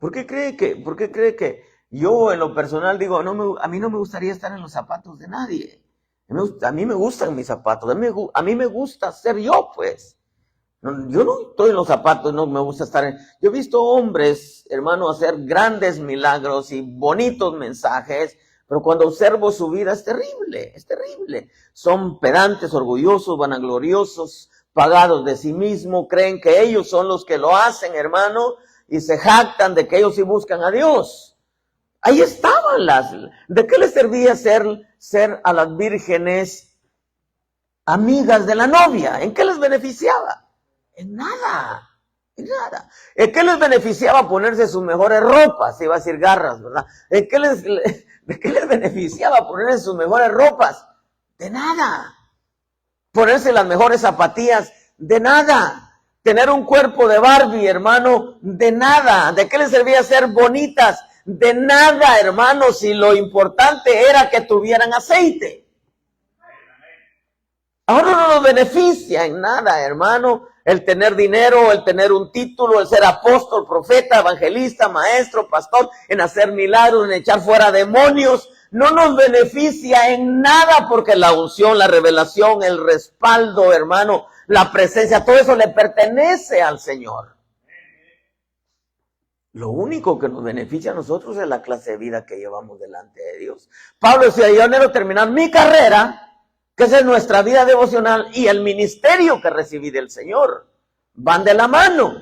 ¿Por qué cree que yo en lo personal digo, a mí no me gustaría estar en los zapatos de nadie? A mí me gustan mis zapatos, a mí me gusta ser yo, pues. Yo no estoy en los zapatos, no me gusta estar Yo he visto hombres, hermano, hacer grandes milagros y bonitos mensajes, pero cuando observo su vida es terrible, es terrible. Son pedantes, orgullosos, vanagloriosos, pagados de sí mismos, creen que ellos son los que lo hacen, hermano, y se jactan de que ellos sí buscan a Dios. Ahí estaban ¿de qué les servía ser a las vírgenes amigas de la novia? ¿En qué les beneficiaba? En nada, en nada. ¿En qué les beneficiaba ponerse sus mejores ropas? Iba a decir garras, ¿verdad? ¿De qué les beneficiaba ponerse sus mejores ropas? De nada. Ponerse las mejores zapatillas, de nada. Tener un cuerpo de Barbie, hermano, de nada. ¿De qué les servía ser bonitas? De nada, hermano, si lo importante era que tuvieran aceite. Ahora no nos beneficia en nada, hermano, el tener dinero, el tener un título, el ser apóstol, profeta, evangelista, maestro, pastor, en hacer milagros, en echar fuera demonios. No nos beneficia en nada porque la unción, la revelación, el respaldo, hermano, la presencia, todo eso le pertenece al Señor. Lo único que nos beneficia a nosotros es la clase de vida que llevamos delante de Dios. Pablo decía, yo anhelo terminar mi carrera, que esa es nuestra vida devocional, y el ministerio que recibí del Señor. Van de la mano.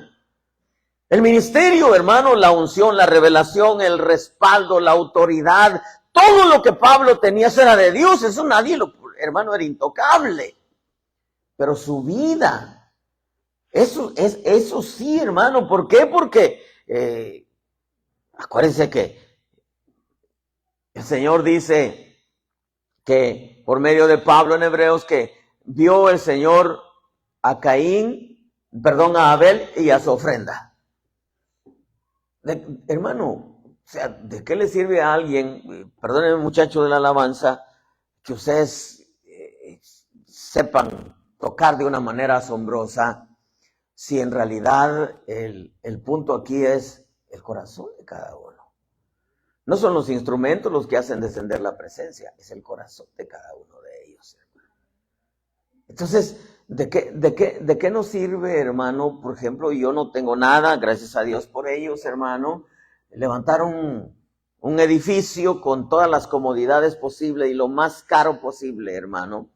El ministerio, hermano, la unción, la revelación, el respaldo, la autoridad, todo lo que Pablo tenía, eso era de Dios. Eso hermano, era intocable. Pero su vida, eso sí, hermano. ¿Por qué? Porque acuérdense que el Señor dice que por medio de Pablo en Hebreos que vio el Señor a Abel y a su ofrenda. Hermano, o sea, ¿de qué le sirve a alguien, perdónenme muchachos de la alabanza, que ustedes sepan tocar de una manera asombrosa, si en realidad el punto aquí es el corazón de cada uno? No son los instrumentos los que hacen descender la presencia, es el corazón de cada uno de ellos, hermano. Entonces, ¿de qué nos sirve, hermano? Por ejemplo, yo no tengo nada, gracias a Dios por ellos, hermano. Levantaron un edificio con todas las comodidades posibles y lo más caro posible, hermano.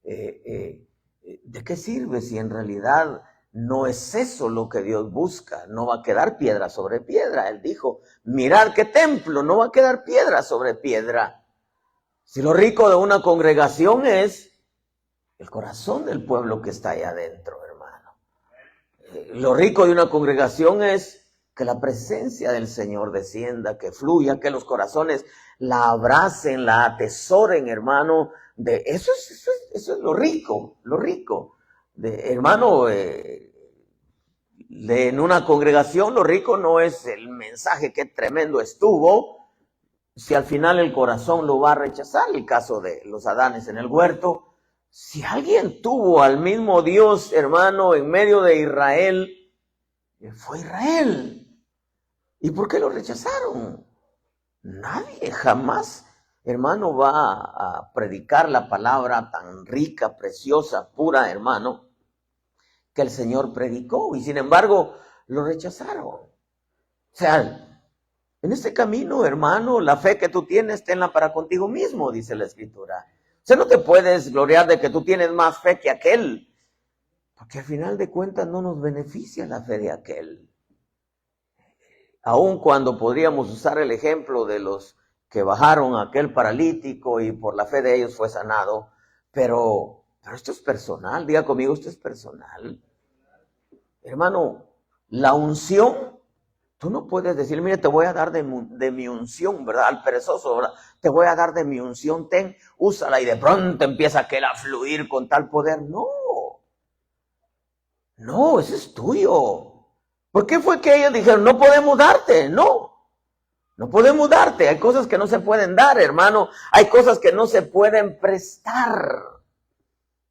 ¿De qué sirve si en realidad no es eso lo que Dios busca. No va a quedar piedra sobre piedra. Él dijo, mirad qué templo, no va a quedar piedra sobre piedra. Si lo rico de una congregación es el corazón del pueblo que está ahí adentro, hermano. Lo rico de una congregación es que la presencia del Señor descienda, que fluya, que los corazones la abracen, la atesoren, hermano. Eso es lo rico, lo rico. Hermano, en una congregación lo rico no es el mensaje que tremendo estuvo, si al final el corazón lo va a rechazar. El caso de los Adanes en el huerto. Si alguien tuvo al mismo Dios, hermano, en medio de Israel, fue Israel. ¿Y por qué lo rechazaron? Nadie jamás, hermano, va a predicar la palabra tan rica, preciosa, pura, hermano, que el Señor predicó. Y sin embargo, lo rechazaron. O sea, en este camino, hermano, la fe que tú tienes, tenla para contigo mismo, dice la Escritura. O sea, no te puedes gloriar de que tú tienes más fe que aquel, porque al final de cuentas no nos beneficia la fe de aquel. Aun cuando podríamos usar el ejemplo de los que bajaron a aquel paralítico y por la fe de ellos fue sanado, pero esto es personal, diga conmigo, esto es personal. Hermano, la unción, tú no puedes decir, mire, te voy a dar de mi unción, ¿verdad? Al perezoso, ¿verdad? Te voy a dar de mi unción, úsala, y de pronto empieza aquel a fluir con tal poder. No, eso es tuyo. ¿Por qué fue que ellos dijeron, no podemos darte? No podemos darte. Hay cosas que no se pueden dar, hermano. Hay cosas que no se pueden prestar.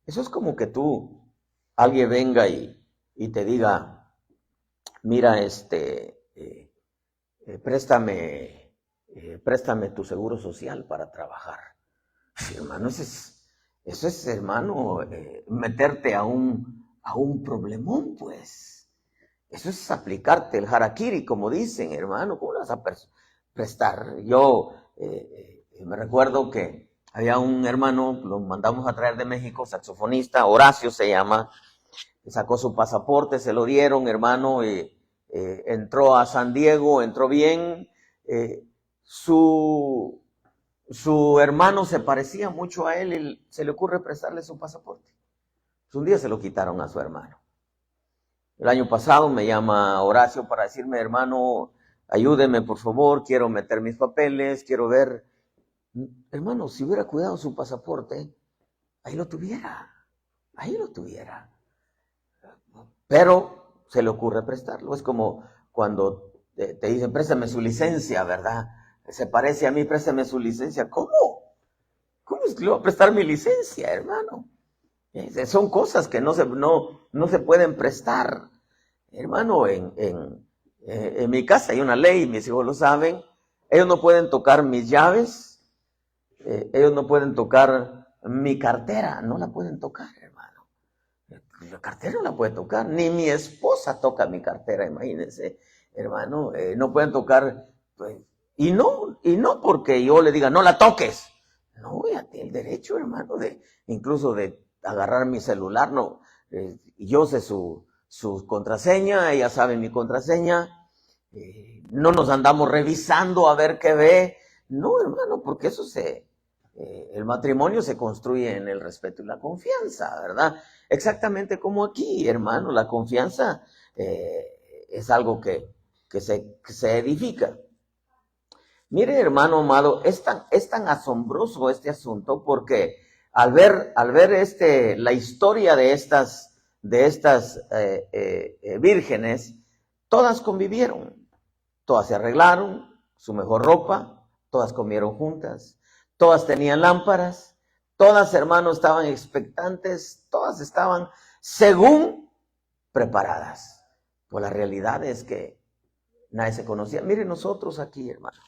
Eso es como que alguien venga y te diga, mira, préstame tu seguro social para trabajar. Hermano, eso es, hermano, meterte a un problemón, pues. Eso es aplicarte el harakiri, como dicen, hermano. ¿Cómo lo vas a prestar? Yo me recuerdo que había un hermano, lo mandamos a traer de México, saxofonista, Horacio se llama, sacó su pasaporte, se lo dieron, hermano, entró a San Diego, entró bien. Su hermano se parecía mucho a él y se le ocurre prestarle su pasaporte. Un día se lo quitaron a su hermano. El año pasado me llama Horacio para decirme, hermano, ayúdeme por favor, quiero meter mis papeles, quiero ver. Hermano, si hubiera cuidado su pasaporte, ahí lo tuviera. Pero se le ocurre prestarlo. Es como cuando te dicen, préstame su licencia, ¿verdad? Se parece a mí, préstame su licencia. ¿Cómo? ¿Cómo es que le voy a prestar mi licencia, hermano? Son cosas que no se pueden prestar. Hermano, en mi casa hay una ley, mis hijos lo saben. Ellos no pueden tocar mis llaves. Ellos no pueden tocar mi cartera. No la pueden tocar, hermano. La cartera no la puede tocar. Ni mi esposa toca mi cartera, imagínense, hermano. No pueden tocar. Pues, y no porque yo le diga, no la toques. No, ya tiene el derecho, hermano, incluso de agarrar mi celular. No, yo sé su contraseña, ella sabe mi contraseña. No nos andamos revisando a ver qué ve. No, hermano, porque eso el matrimonio se construye en el respeto y la confianza, ¿verdad? Exactamente como aquí, hermano, la confianza es algo que se edifica. Mire, hermano amado, es tan asombroso este asunto porque al ver la historia de estas vírgenes, todas convivieron, todas se arreglaron su mejor ropa, todas comieron juntas, todas tenían lámparas, todas, hermano, estaban expectantes, todas estaban según preparadas. Pues la realidad es que nadie se conocía. Mire, nosotros aquí, hermano.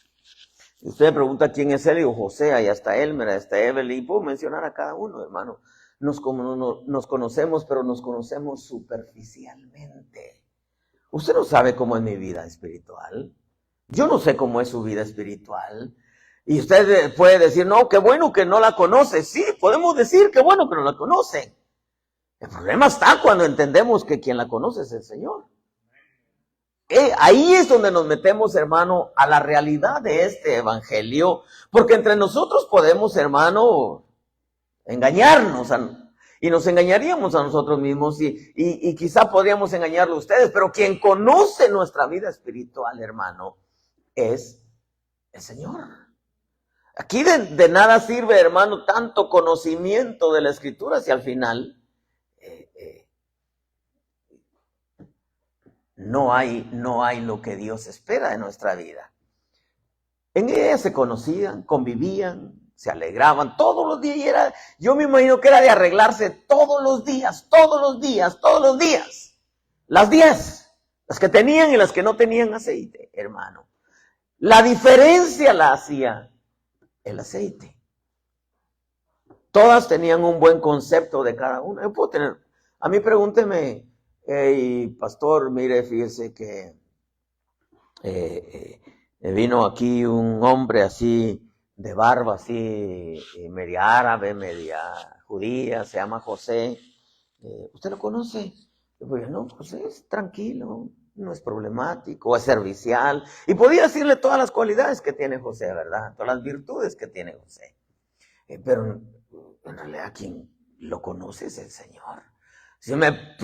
Usted me pregunta quién es él, y digo, José, ahí está Elmer, ahí está Evelyn, y puedo mencionar a cada uno, hermano. Nos conocemos, pero nos conocemos superficialmente. Usted no sabe cómo es mi vida espiritual. Yo no sé cómo es su vida espiritual. Y usted puede decir, no, qué bueno que no la conoce. Sí, podemos decir qué bueno que no la conoce. El problema está cuando entendemos que quien la conoce es el Señor. Ahí es donde nos metemos, hermano, a la realidad de este evangelio, porque entre nosotros podemos, hermano, engañarnos y nos engañaríamos a nosotros mismos y quizá podríamos engañarlo a ustedes, pero quien conoce nuestra vida espiritual, hermano, es el Señor. Aquí de nada sirve, hermano, tanto conocimiento de la Escritura si al final no hay lo que Dios espera de nuestra vida. En ella se conocían, convivían, se alegraban todos los días. Yo me imagino que era de arreglarse todos los días. Las 10, las que tenían y las que no tenían aceite, hermano. La diferencia la hacía el aceite. Todas tenían un buen concepto de cada una. Yo puedo tener, a mí pregúnteme, hey, pastor, mire, fíjese que vino aquí un hombre así, de barba así, media árabe, media judía, se llama José. ¿Usted lo conoce? Yo digo, no, José es tranquilo, no es problemático, es servicial. Y podía decirle todas las cualidades que tiene José, ¿verdad? Todas las virtudes que tiene José. Pero en realidad quien lo conoce es el Señor.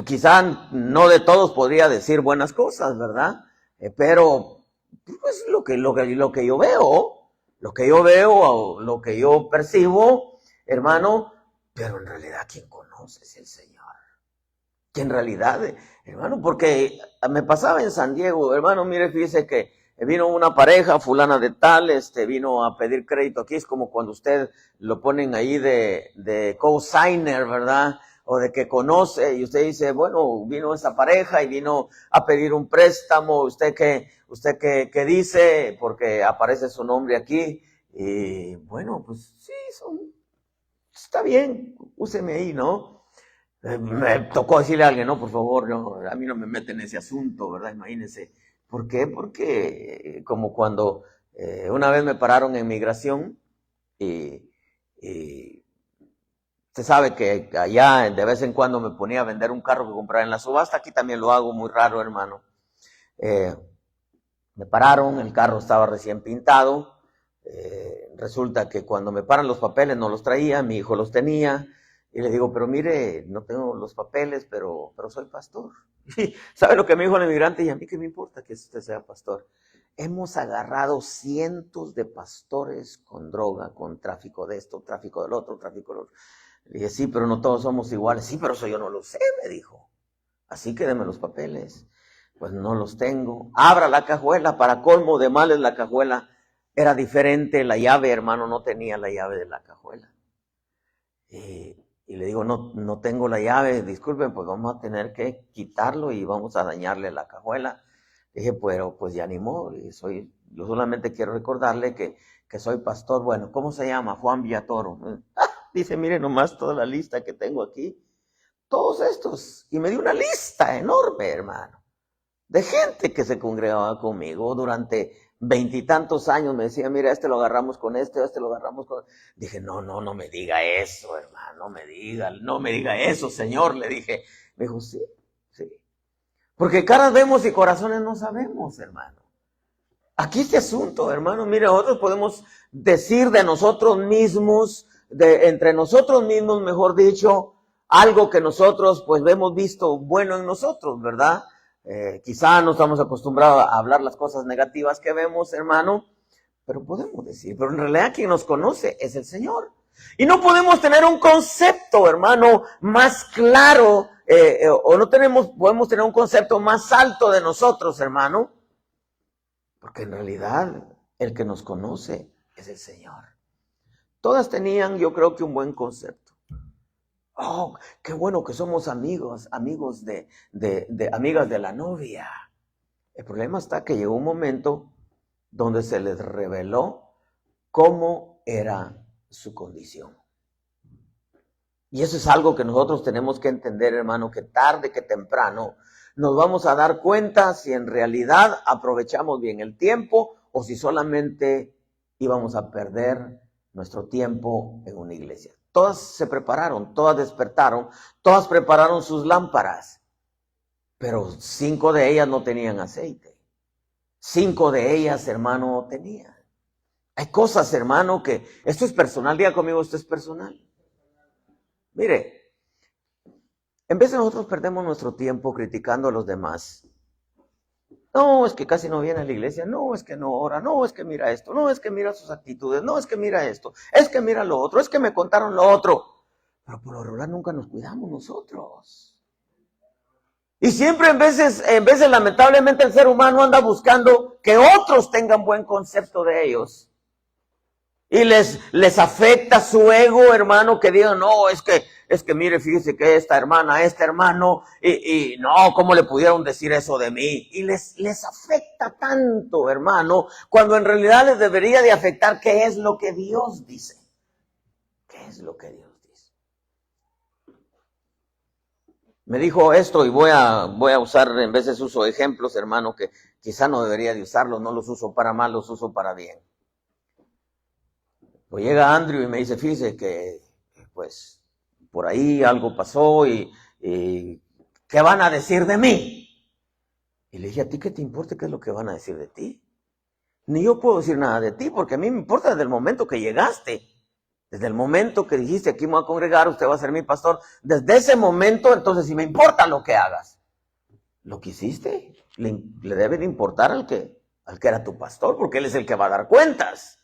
Quizá no de todos podría decir buenas cosas, ¿verdad? Pero pues lo que yo veo, lo que yo percibo, hermano, pero en realidad quien conoce es el Señor. Que en realidad, hermano, porque me pasaba en San Diego, hermano, mire, fíjese que vino una pareja, fulana de tal, vino a pedir crédito aquí, es como cuando usted lo ponen ahí de co-signer, ¿verdad? O de que conoce, y usted dice, bueno, vino esa pareja y vino a pedir un préstamo, usted qué dice, porque aparece su nombre aquí, y bueno, pues sí, está bien, úseme ahí, ¿no? Me tocó decirle a alguien, no, por favor, no, a mí no me meten en ese asunto, ¿verdad? Imagínense. ¿Por qué? Porque como cuando una vez me pararon en migración y usted sabe que allá de vez en cuando me ponía a vender un carro que compraba en la subasta, aquí también lo hago, muy raro, hermano. Me pararon, el carro estaba recién pintado, resulta que cuando me paran los papeles no los traía, mi hijo los tenía, y le digo, pero mire, no tengo los papeles, pero soy pastor. ¿Sabe lo que me dijo el inmigrante? Y a mí qué me importa que usted sea pastor. Hemos agarrado cientos de pastores con droga, con tráfico de esto, tráfico del otro, tráfico del otro. Le dije, sí, pero no todos somos iguales. Sí, pero eso yo no lo sé, me dijo. Así que deme los papeles. Pues no los tengo. Abra la cajuela, para colmo de males la cajuela era diferente, la llave, hermano, no tenía la llave de la cajuela. Y le digo, no tengo la llave, disculpen, pues vamos a tener que quitarlo y vamos a dañarle la cajuela. Dije, pero pues ya ni modo, yo solamente quiero recordarle que soy pastor. Bueno, ¿cómo se llama? Juan Villatoro. Dice, mire nomás toda la lista que tengo aquí. Todos estos. Y me dio una lista enorme, hermano, de gente que se congregaba conmigo durante 20 y tantos años. Me decía, mira, lo agarramos con este lo agarramos con... Dije, no me diga eso, hermano, no me diga eso, Señor, le dije. Me dijo, sí. Porque caras vemos y corazones no sabemos, hermano. Aquí este asunto, hermano, mire, nosotros podemos decir de nosotros mismos, entre nosotros mismos, mejor dicho, algo que nosotros pues hemos visto bueno en nosotros, ¿verdad? Quizá no estamos acostumbrados a hablar las cosas negativas que vemos, hermano, pero podemos decir, pero en realidad quien nos conoce es el Señor. Y no podemos tener un concepto, hermano, más claro, podemos tener un concepto más alto de nosotros, hermano, porque en realidad el que nos conoce es el Señor. Todas tenían, yo creo que un buen concepto. Oh, qué bueno que somos amigas de la novia. El problema está que llegó un momento donde se les reveló cómo era su condición. Y eso es algo que nosotros tenemos que entender, hermano, que tarde que temprano nos vamos a dar cuenta si en realidad aprovechamos bien el tiempo o si solamente íbamos a perder nuestro tiempo en una iglesia. Todas se prepararon, todas despertaron, todas prepararon sus lámparas, pero 5 de ellas no tenían aceite. 5 de ellas, hermano, tenían. Hay cosas, hermano, que esto es personal. Diga conmigo, esto es personal. Mire, en vez de nosotros perdemos nuestro tiempo criticando a los demás. No, es que casi no viene a la iglesia. No, es que no ora. No, es que mira esto. No, es que mira sus actitudes. No, es que mira esto. Es que mira lo otro. Es que me contaron lo otro. Pero por lo regular nunca nos cuidamos nosotros. Y siempre en veces lamentablemente el ser humano anda buscando que otros tengan buen concepto de ellos. Y les afecta su ego, hermano, que digan, no, es que mire, fíjese que esta hermana, este hermano, y no, ¿cómo le pudieron decir eso de mí? Y les afecta tanto, hermano, cuando en realidad les debería de afectar qué es lo que Dios dice. ¿Qué es lo que Dios dice? Me dijo esto y voy a usar, en veces uso ejemplos, hermano, que quizá no debería de usarlos, no los uso para mal, los uso para bien. Pues llega Andrew y me dice, fíjese que, pues, por ahí algo pasó y ¿qué van a decir de mí? Y le dije, ¿a ti qué te importa qué es lo que van a decir de ti? Ni yo puedo decir nada de ti, porque a mí me importa desde el momento que llegaste. Desde el momento que dijiste, aquí me voy a congregar, usted va a ser mi pastor. Desde ese momento, entonces, sí me importa lo que hagas. Lo que hiciste le debe de importar al que era tu pastor, porque él es el que va a dar cuentas.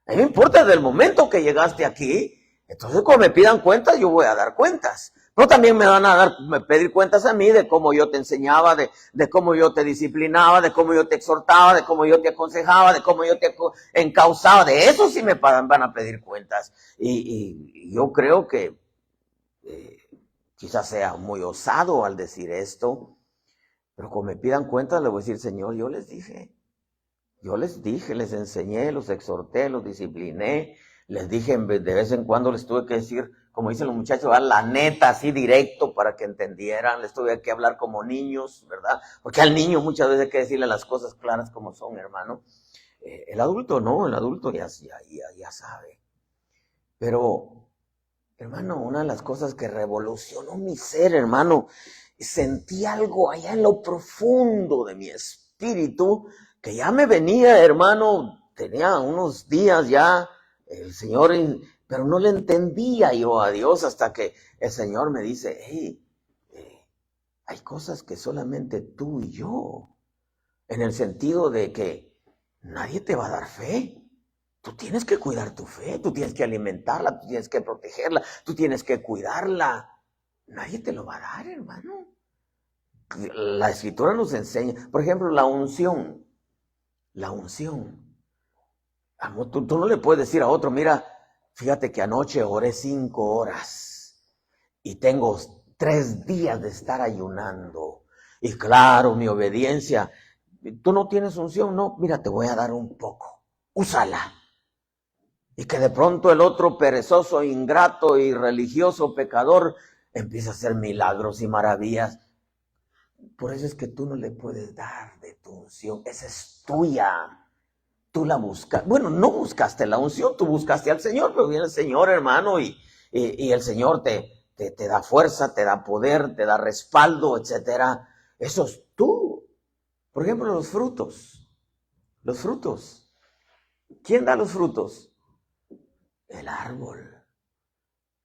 A mí me importa desde el momento que llegaste aquí. Entonces, cuando me pidan cuentas, yo voy a dar cuentas. Pero también me van a pedir cuentas a mí de cómo yo te enseñaba, de cómo yo te disciplinaba, de cómo yo te exhortaba, de cómo yo te aconsejaba, de cómo yo te encauzaba. De eso sí me van a pedir cuentas. Y yo creo que quizás sea muy osado al decir esto, pero cuando me pidan cuentas, le voy a decir, Señor, yo les dije, les enseñé, los exhorté, los discipliné, les dije de vez en cuando, les tuve que decir, como dicen los muchachos, la neta, así directo para que entendieran, les tuve que hablar como niños, ¿verdad? Porque al niño muchas veces hay que decirle las cosas claras como son, hermano. El adulto no, el adulto ya sabe. Pero, hermano, una de las cosas que revolucionó mi ser, hermano, sentí algo allá en lo profundo de mi espíritu, que ya me venía, hermano, tenía unos días ya, el Señor, pero no le entendía yo a Dios hasta que el Señor me dice, hey, hay cosas que solamente tú y yo, en el sentido de que nadie te va a dar fe. Tú tienes que cuidar tu fe, tú tienes que alimentarla, tú tienes que protegerla, tú tienes que cuidarla. Nadie te lo va a dar, hermano. La Escritura nos enseña, por ejemplo, la unción. La unción. Tú no le puedes decir a otro, mira, fíjate que anoche oré 5 horas y tengo 3 días de estar ayunando. Y claro, mi obediencia, tú no tienes unción, no, mira, te voy a dar un poco, úsala. Y que de pronto el otro perezoso, ingrato y religioso pecador empieza a hacer milagros y maravillas. Por eso es que tú no le puedes dar de tu unción, esa es tuya. Tú la buscas, bueno, no buscaste la unción, tú buscaste al Señor, pero viene el Señor, hermano, y el Señor te da fuerza, te da poder, te da respaldo, etcétera. Eso es tú. Por ejemplo, los frutos. Los frutos. ¿Quién da los frutos? El árbol.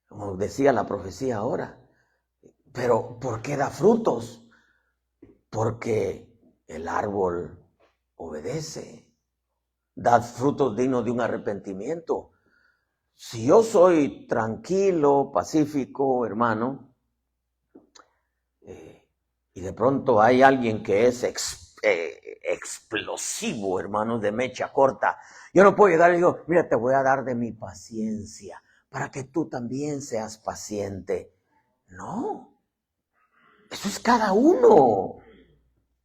Como decía la profecía ahora. Pero, ¿por qué da frutos? Porque el árbol obedece. Da frutos dignos de un arrepentimiento. Si yo soy tranquilo, pacífico, hermano, y de pronto hay alguien que es explosivo, hermano, de mecha corta, yo no puedo llegar y digo, mira, te voy a dar de mi paciencia para que tú también seas paciente. No, eso es cada uno.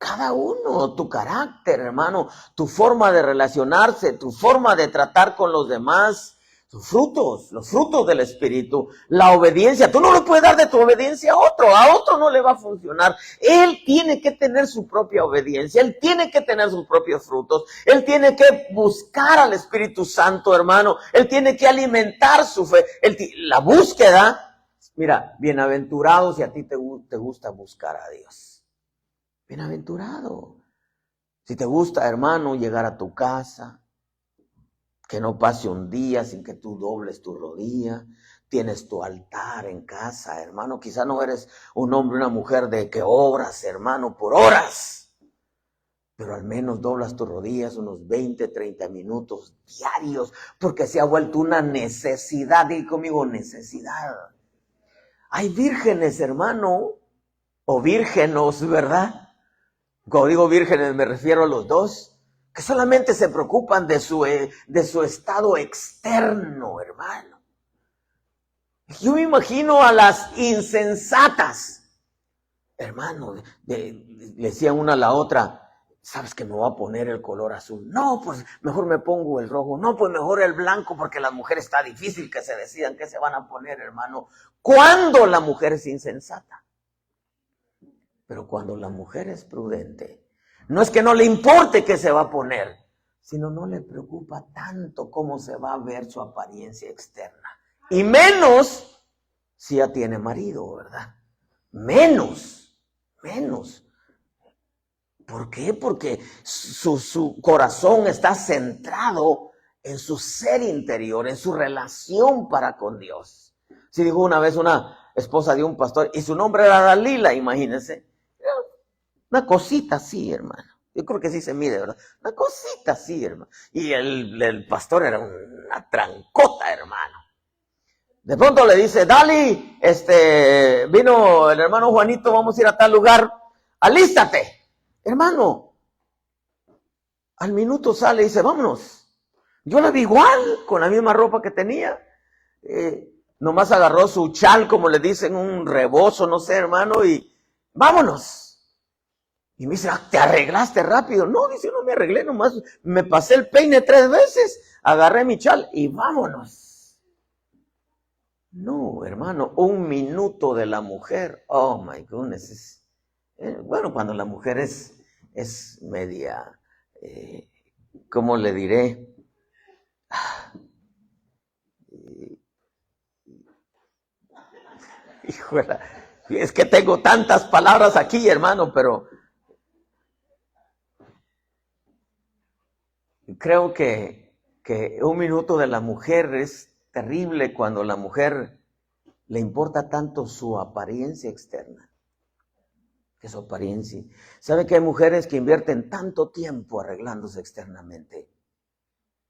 Cada uno, tu carácter, hermano, tu forma de relacionarse, tu forma de tratar con los demás, Sus frutos, los frutos del Espíritu, la obediencia. Tú no le puedes dar de tu obediencia a otro no le va a funcionar. Él tiene que tener su propia obediencia, él tiene que tener sus propios frutos, él tiene que buscar al Espíritu Santo, hermano, él tiene que alimentar su fe. La búsqueda, mira, bienaventurado si a ti te gusta buscar a Dios. Bienaventurado. Si te gusta, hermano, llegar a tu casa, que no pase un día sin que tú dobles tu rodilla. Tienes tu altar en casa, hermano. Quizá no eres un hombre, una mujer de que oras, hermano, por horas. Pero al menos doblas tus rodillas unos 20, 30 minutos diarios, porque se ha vuelto una necesidad. Dí conmigo, necesidad. Hay vírgenes, hermano, o vírgenos, ¿verdad? Cuando digo vírgenes me refiero a los dos, que solamente se preocupan de su estado externo, hermano. Yo me imagino a las insensatas, hermano, le decían una a la otra, ¿sabes que me voy a poner el color azul? No, pues mejor me pongo el rojo. No, pues mejor el blanco, porque la mujer está difícil que se decidan qué se van a poner, hermano. ¿Cuándo la mujer es insensata? Pero cuando la mujer es prudente, no es que no le importe qué se va a poner, sino no le preocupa tanto cómo se va a ver su apariencia externa. Y menos si ya tiene marido, ¿verdad? Menos. ¿Por qué? Porque su corazón está centrado en su ser interior, en su relación para con Dios. Sí, dijo una vez una esposa de un pastor, y su nombre era Dalila, imagínense. Una cosita así, hermano. Yo creo que sí se mide, ¿verdad? Una cosita así, hermano. Y el pastor era una trancota, hermano. De pronto le dice, Dali, vino el hermano Juanito, vamos a ir a tal lugar, alístate. Hermano, al minuto sale y dice, vámonos. Yo la vi igual, con la misma ropa que tenía. Nomás agarró su chal, como le dicen, un rebozo, no sé, hermano, y vámonos. Y me dice, ¿te arreglaste rápido? No, dice, no me arreglé, nomás me pasé el peine 3 veces, agarré mi chal y vámonos. No, hermano, 1 minuto de la mujer, oh my goodness. Bueno, cuando la mujer es media, ¿cómo le diré? Híjole, es que tengo tantas palabras aquí, hermano, pero creo que 1 minuto de la mujer es terrible cuando la mujer le importa tanto su apariencia externa. Que su apariencia. ¿Sabe que hay mujeres que invierten tanto tiempo arreglándose externamente,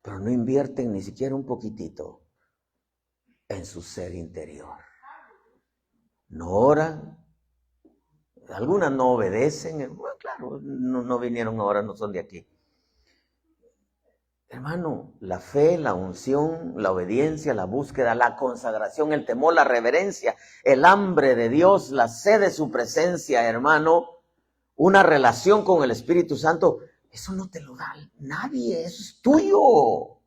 pero no invierten ni siquiera un poquitito en su ser interior? No oran, algunas no obedecen, bueno, claro, no vinieron ahora, no son de aquí. Hermano, la fe, la unción, la obediencia, la búsqueda, la consagración, el temor, la reverencia, el hambre de Dios, la sed de su presencia, hermano, una relación con el Espíritu Santo, eso no te lo da nadie, eso es tuyo.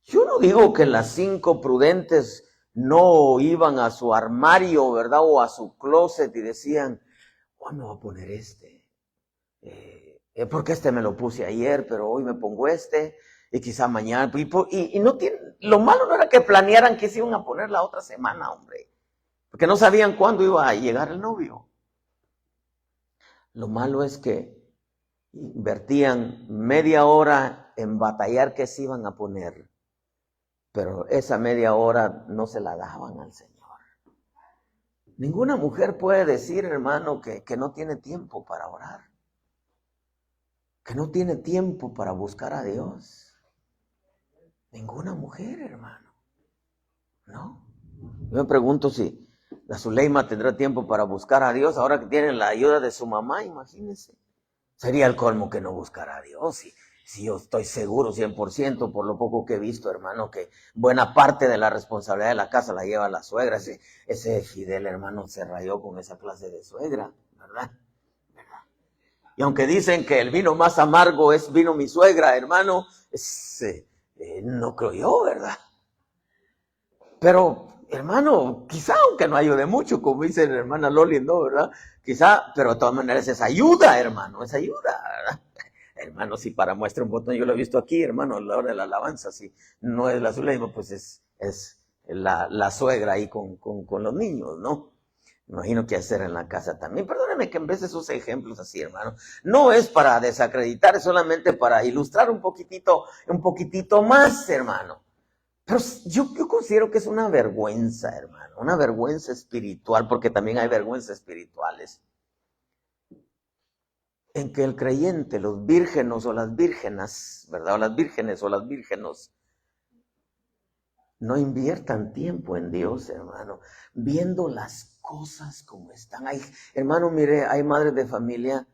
Yo no digo que las 5 prudentes no iban a su armario, ¿verdad? O a su closet y decían, oh, me voy a poner porque me lo puse ayer, pero hoy me pongo y quizá mañana, y no tiene, lo malo no era que planearan que se iban a poner la otra semana, hombre, porque no sabían cuándo iba a llegar el novio. Lo malo es que invertían media hora en batallar qué se iban a poner, pero esa media hora no se la daban al Señor. Ninguna mujer puede decir, hermano, que no tiene tiempo para orar, que no tiene tiempo para buscar a Dios. Ninguna mujer, hermano. No. Yo me pregunto si la Zuleima tendrá tiempo para buscar a Dios ahora que tiene la ayuda de su mamá, imagínense. Sería el colmo que no buscara a Dios. Si yo estoy seguro 100% por lo poco que he visto, hermano, que buena parte de la responsabilidad de la casa la lleva la suegra. Ese Fidel, hermano, se rayó con esa clase de suegra, ¿verdad? Y aunque dicen que el vino más amargo es vino mi suegra, hermano, No creo yo, ¿verdad? Pero, hermano, quizá aunque no ayude mucho, como dice la hermana Loli, ¿no? ¿Verdad? Quizá, pero de todas maneras es ayuda, hermano, es ayuda, ¿verdad? Hermano, si para muestra un botón, yo lo he visto aquí, hermano, a la hora de la alabanza, si no es la Zuleima, pues es la suegra ahí con los niños, ¿no? Imagino que hacer en la casa también. Perdóneme que en vez de esos ejemplos así, hermano, no es para desacreditar, es solamente para ilustrar un poquitito más, hermano. Pero yo considero que es una vergüenza, hermano, una vergüenza espiritual, porque también hay vergüenzas espirituales, en que el creyente, los vírgenes o las vírgenes, ¿verdad? O las vírgenes o las vírgenes, no inviertan tiempo en Dios, hermano, viendo las cosas como están. Hermano, mire, hay madres de familia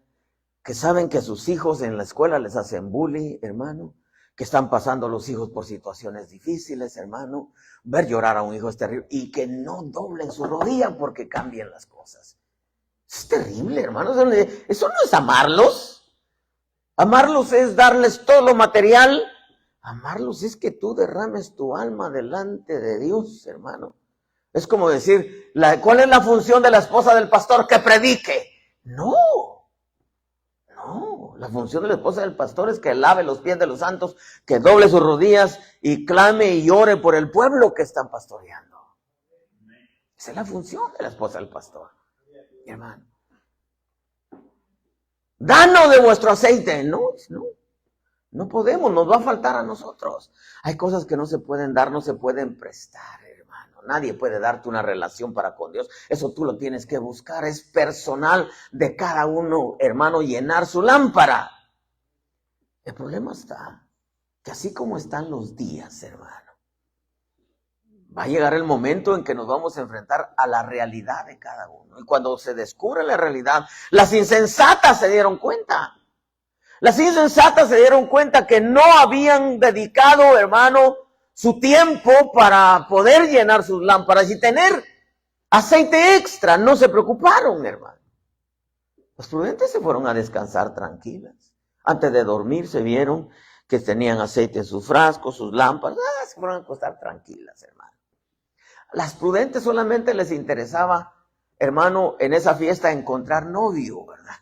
que saben que a sus hijos en la escuela les hacen bullying, hermano, que están pasando los hijos por situaciones difíciles, hermano. Ver llorar a un hijo es terrible, y que no doblen su rodilla porque cambien las cosas. Es terrible, hermano. Eso no es amarlos. Amarlos es darles todo lo material. Amarlos es que tú derrames tu alma delante de Dios, hermano. Es como decir, ¿cuál es la función de la esposa del pastor? Que predique. No, la función de la esposa del pastor es que lave los pies de los santos, que doble sus rodillas y clame y ore por el pueblo que están pastoreando. Esa es la función de la esposa del pastor, hermano. Danos de vuestro aceite. No podemos, nos va a faltar a nosotros. Hay cosas que no se pueden dar, no se pueden prestar, hermano. Nadie puede darte una relación para con Dios. Eso tú lo tienes que buscar. Es personal de cada uno, hermano, llenar su lámpara. El problema está que así como están los días, hermano, va a llegar el momento en que nos vamos a enfrentar a la realidad de cada uno. Y cuando se descubre la realidad, las insensatas se dieron cuenta. Las insensatas se dieron cuenta que no habían dedicado, hermano, su tiempo para poder llenar sus lámparas y tener aceite extra. No se preocuparon, hermano. Los prudentes se fueron a descansar tranquilas. Antes de dormir se vieron que tenían aceite en sus frascos, sus lámparas. Se fueron a acostar tranquilas, hermano. Las prudentes solamente les interesaba, hermano, en esa fiesta encontrar novio, ¿verdad?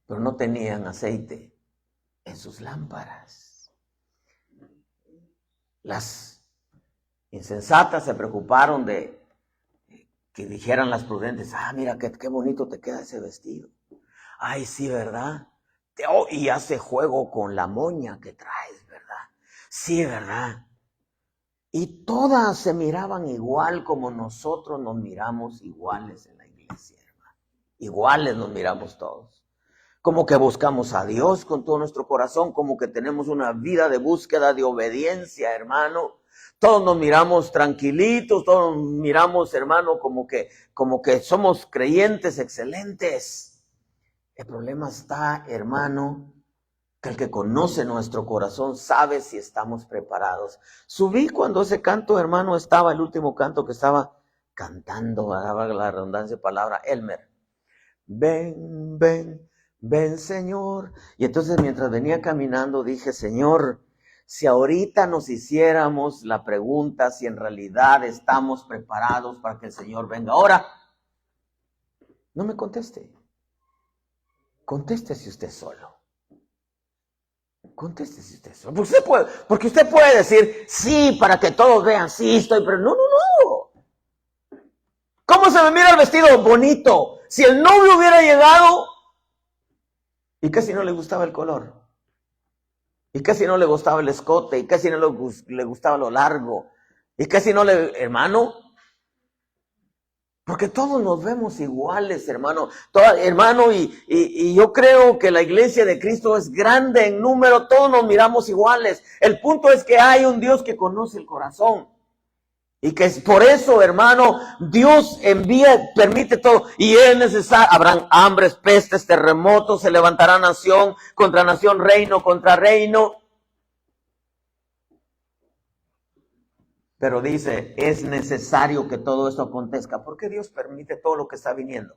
Pero no tenían aceite en sus lámparas. Las insensatas se preocuparon de que dijeran las prudentes, mira qué bonito te queda ese vestido. Ay, sí, ¿verdad? Y hace juego con la moña que traes, ¿verdad? Sí, ¿verdad? Y todas se miraban igual como nosotros nos miramos iguales en la iglesia, hermano. Iguales nos miramos todos. Como que buscamos a Dios con todo nuestro corazón, como que tenemos una vida de búsqueda, de obediencia, hermano. Todos nos miramos tranquilitos, todos nos miramos, hermano, como que somos creyentes excelentes. El problema está, hermano, que el que conoce nuestro corazón sabe si estamos preparados. Subí cuando ese canto, hermano, estaba, el último canto que estaba cantando, daba la redundancia de palabra, Elmer. Ven, ven. Ven, Señor. Y entonces mientras venía caminando dije, Señor, si ahorita nos hiciéramos la pregunta si en realidad estamos preparados para que el Señor venga ahora, no me conteste. Contéstese usted solo. Contéstese usted solo. Porque usted puede decir, sí, para que todos vean, sí, estoy, pero no. ¿Cómo se me mira el vestido? Bonito. Si el novio hubiera llegado, ¿y qué si no le gustaba el color? ¿Y qué si no le gustaba el escote? ¿Y qué si no le gustaba lo largo? ¿Y qué si no hermano? Porque todos nos vemos iguales, hermano. Hermano, y yo creo que la iglesia de Cristo es grande en número, todos nos miramos iguales. El punto es que hay un Dios que conoce el corazón. Y que es por eso, hermano, Dios permite todo. Y es necesario, habrán hambres, pestes, terremotos, se levantará nación contra nación, reino contra reino. Pero dice, es necesario que todo esto acontezca. ¿Por qué Dios permite todo lo que está viniendo?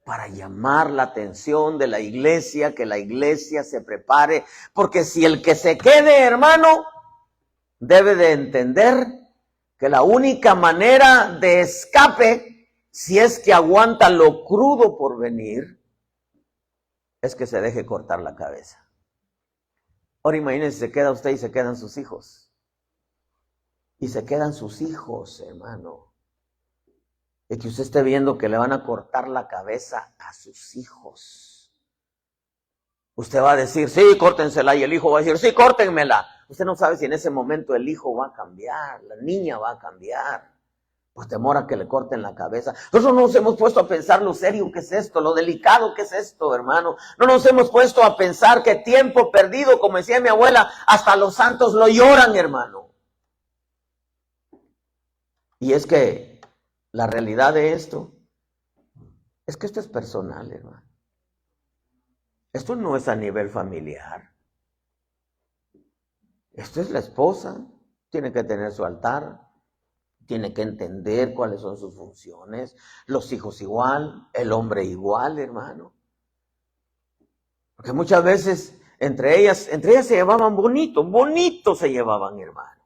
para llamar la atención de la iglesia, que la iglesia se prepare, porque si el que se quede, hermano, debe de entender que la única manera de escape, si es que aguanta lo crudo por venir, es que se deje cortar la cabeza. Ahora imagínense, se queda usted y se quedan sus hijos. Y se quedan sus hijos, hermano. Y que usted esté viendo que le van a cortar la cabeza a sus hijos. Usted va a decir, sí, córtensela, y el hijo va a decir, sí, córtenmela. Usted no sabe si en ese momento el hijo va a cambiar, la niña va a cambiar, por temor a que le corten la cabeza. Nosotros no nos hemos puesto a pensar lo serio que es esto, lo delicado que es esto, hermano. No nos hemos puesto a pensar que tiempo perdido, como decía mi abuela, hasta los santos lo lloran, hermano. Y es que la realidad de esto es que esto es personal, hermano. Esto no es a nivel familiar. Esto es la esposa, tiene que tener su altar, tiene que entender cuáles son sus funciones, los hijos igual, el hombre igual, hermano. Porque muchas veces entre ellas se llevaban bonito se llevaban, hermano.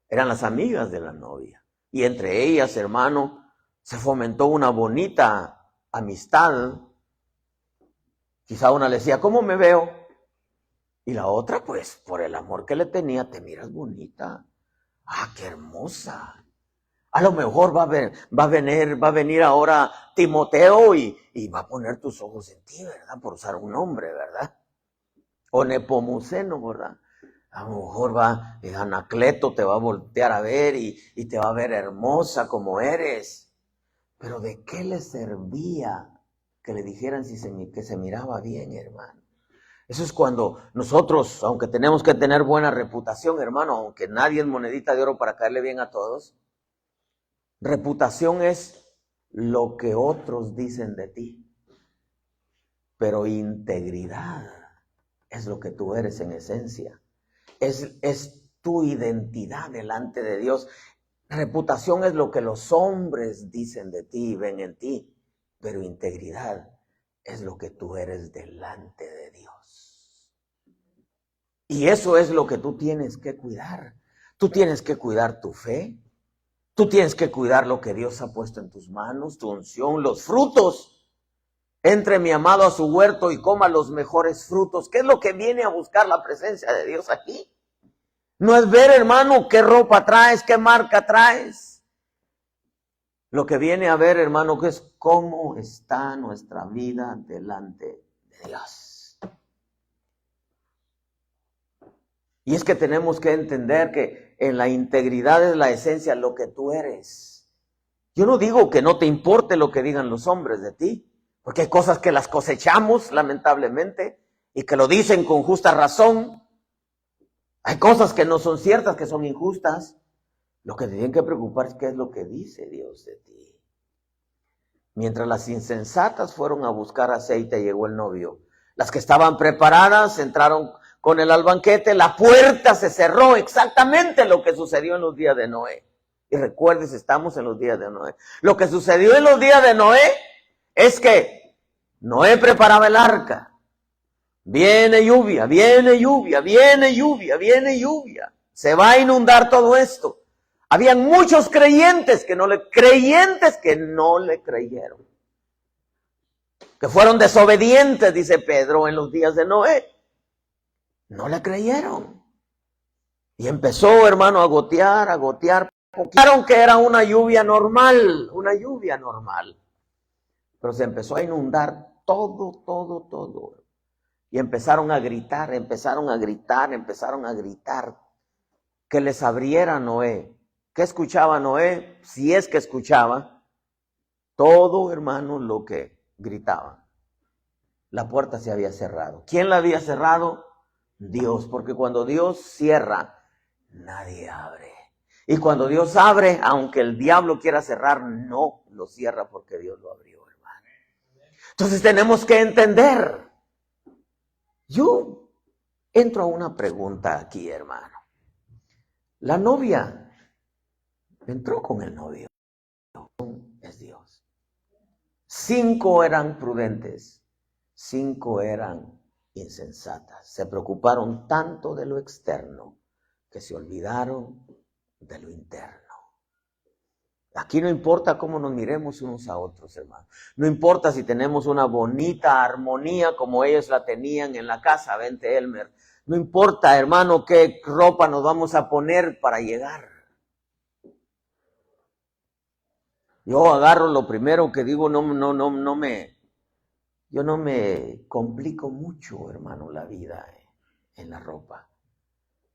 Eran las amigas de la novia. Y entre ellas, hermano, se fomentó una bonita amistad. Quizá una le decía, ¿cómo me veo? Y la otra, pues, por el amor que le tenía, te miras bonita. Ah, qué hermosa. A lo mejor va a venir ahora Timoteo y va a poner tus ojos en ti, ¿verdad? Por usar un nombre, ¿verdad? O Nepomuceno, ¿verdad? A lo mejor Anacleto te va a voltear a ver y te va a ver hermosa como eres. Pero ¿de qué le servía que le dijeran que se miraba bien, hermano? Eso es cuando nosotros, aunque tenemos que tener buena reputación, hermano, aunque nadie es monedita de oro para caerle bien a todos, reputación es lo que otros dicen de ti. Pero integridad es lo que tú eres en esencia. Es tu identidad delante de Dios. Reputación es lo que los hombres dicen de ti y ven en ti, pero integridad es lo que tú eres delante de Dios. Y eso es lo que tú tienes que cuidar. Tú tienes que cuidar tu fe. Tú tienes que cuidar lo que Dios ha puesto en tus manos, tu unción, los frutos. Entre mi amado a su huerto y coma los mejores frutos. ¿Qué es lo que viene a buscar la presencia de Dios aquí? No es ver, hermano, qué ropa traes, qué marca traes. Lo que viene a ver, hermano, que es cómo está nuestra vida delante de Dios. Y es que tenemos que entender que en la integridad es la esencia, lo que tú eres. Yo no digo que no te importe lo que digan los hombres de ti, porque hay cosas que las cosechamos, lamentablemente, y que lo dicen con justa razón. Hay cosas que no son ciertas, que son injustas. Lo que te tienen que preocupar es qué es lo que dice Dios de ti. Mientras las insensatas fueron a buscar aceite, llegó el novio. Las que estaban preparadas entraron con él al banquete, la puerta se cerró, exactamente lo que sucedió en los días de Noé. Y recuerdes, estamos en los días de Noé. Lo que sucedió en los días de Noé es que Noé preparaba el arca. Viene lluvia, viene lluvia, viene lluvia, viene lluvia. Se va a inundar todo esto. Habían muchos creyentes que no le creyeron. Que fueron desobedientes, dice Pedro, en los días de Noé. No le creyeron. Y empezó, hermano, a gotear. Pensaron que era una lluvia normal. Pero se empezó a inundar todo. Y empezaron a gritar. Que les abriera Noé. ¿Qué escuchaba Noé? Si es que escuchaba, todo, hermano, lo que gritaban. La puerta se había cerrado. ¿Quién la había cerrado? Dios, porque cuando Dios cierra, nadie abre. Y cuando Dios abre, aunque el diablo quiera cerrar, no lo cierra porque Dios lo abrió, hermano. Entonces tenemos que entender. Yo entro a una pregunta aquí, hermano. La novia entró con el novio. Es Dios. 5 eran prudentes, 5 eran insensatas. Se preocuparon tanto de lo externo que se olvidaron de lo interno. Aquí no importa cómo nos miremos unos a otros, hermano. No importa si tenemos una bonita armonía como ellos la tenían en la casa, vente Elmer. No importa, hermano, qué ropa nos vamos a poner para llegar. Yo agarro lo primero que digo, yo no me complico mucho, hermano, la vida en la ropa.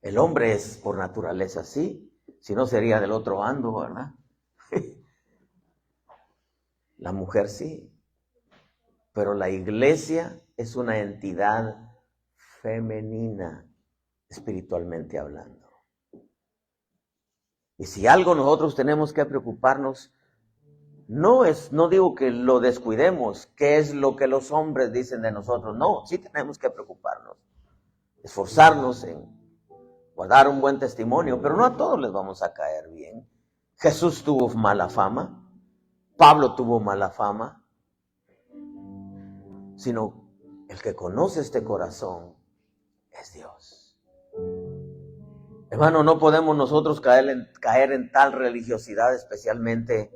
El hombre es por naturaleza así, si no sería del otro bando, ¿verdad? La mujer sí, pero la iglesia es una entidad femenina, espiritualmente hablando. Y si algo nosotros tenemos que preocuparnos, no digo que lo descuidemos, qué es lo que los hombres dicen de nosotros. No, sí tenemos que preocuparnos, esforzarnos en guardar un buen testimonio, pero no a todos les vamos a caer bien. Jesús tuvo mala fama, Pablo tuvo mala fama, sino el que conoce este corazón es Dios. Hermano, no podemos nosotros caer en tal religiosidad, especialmente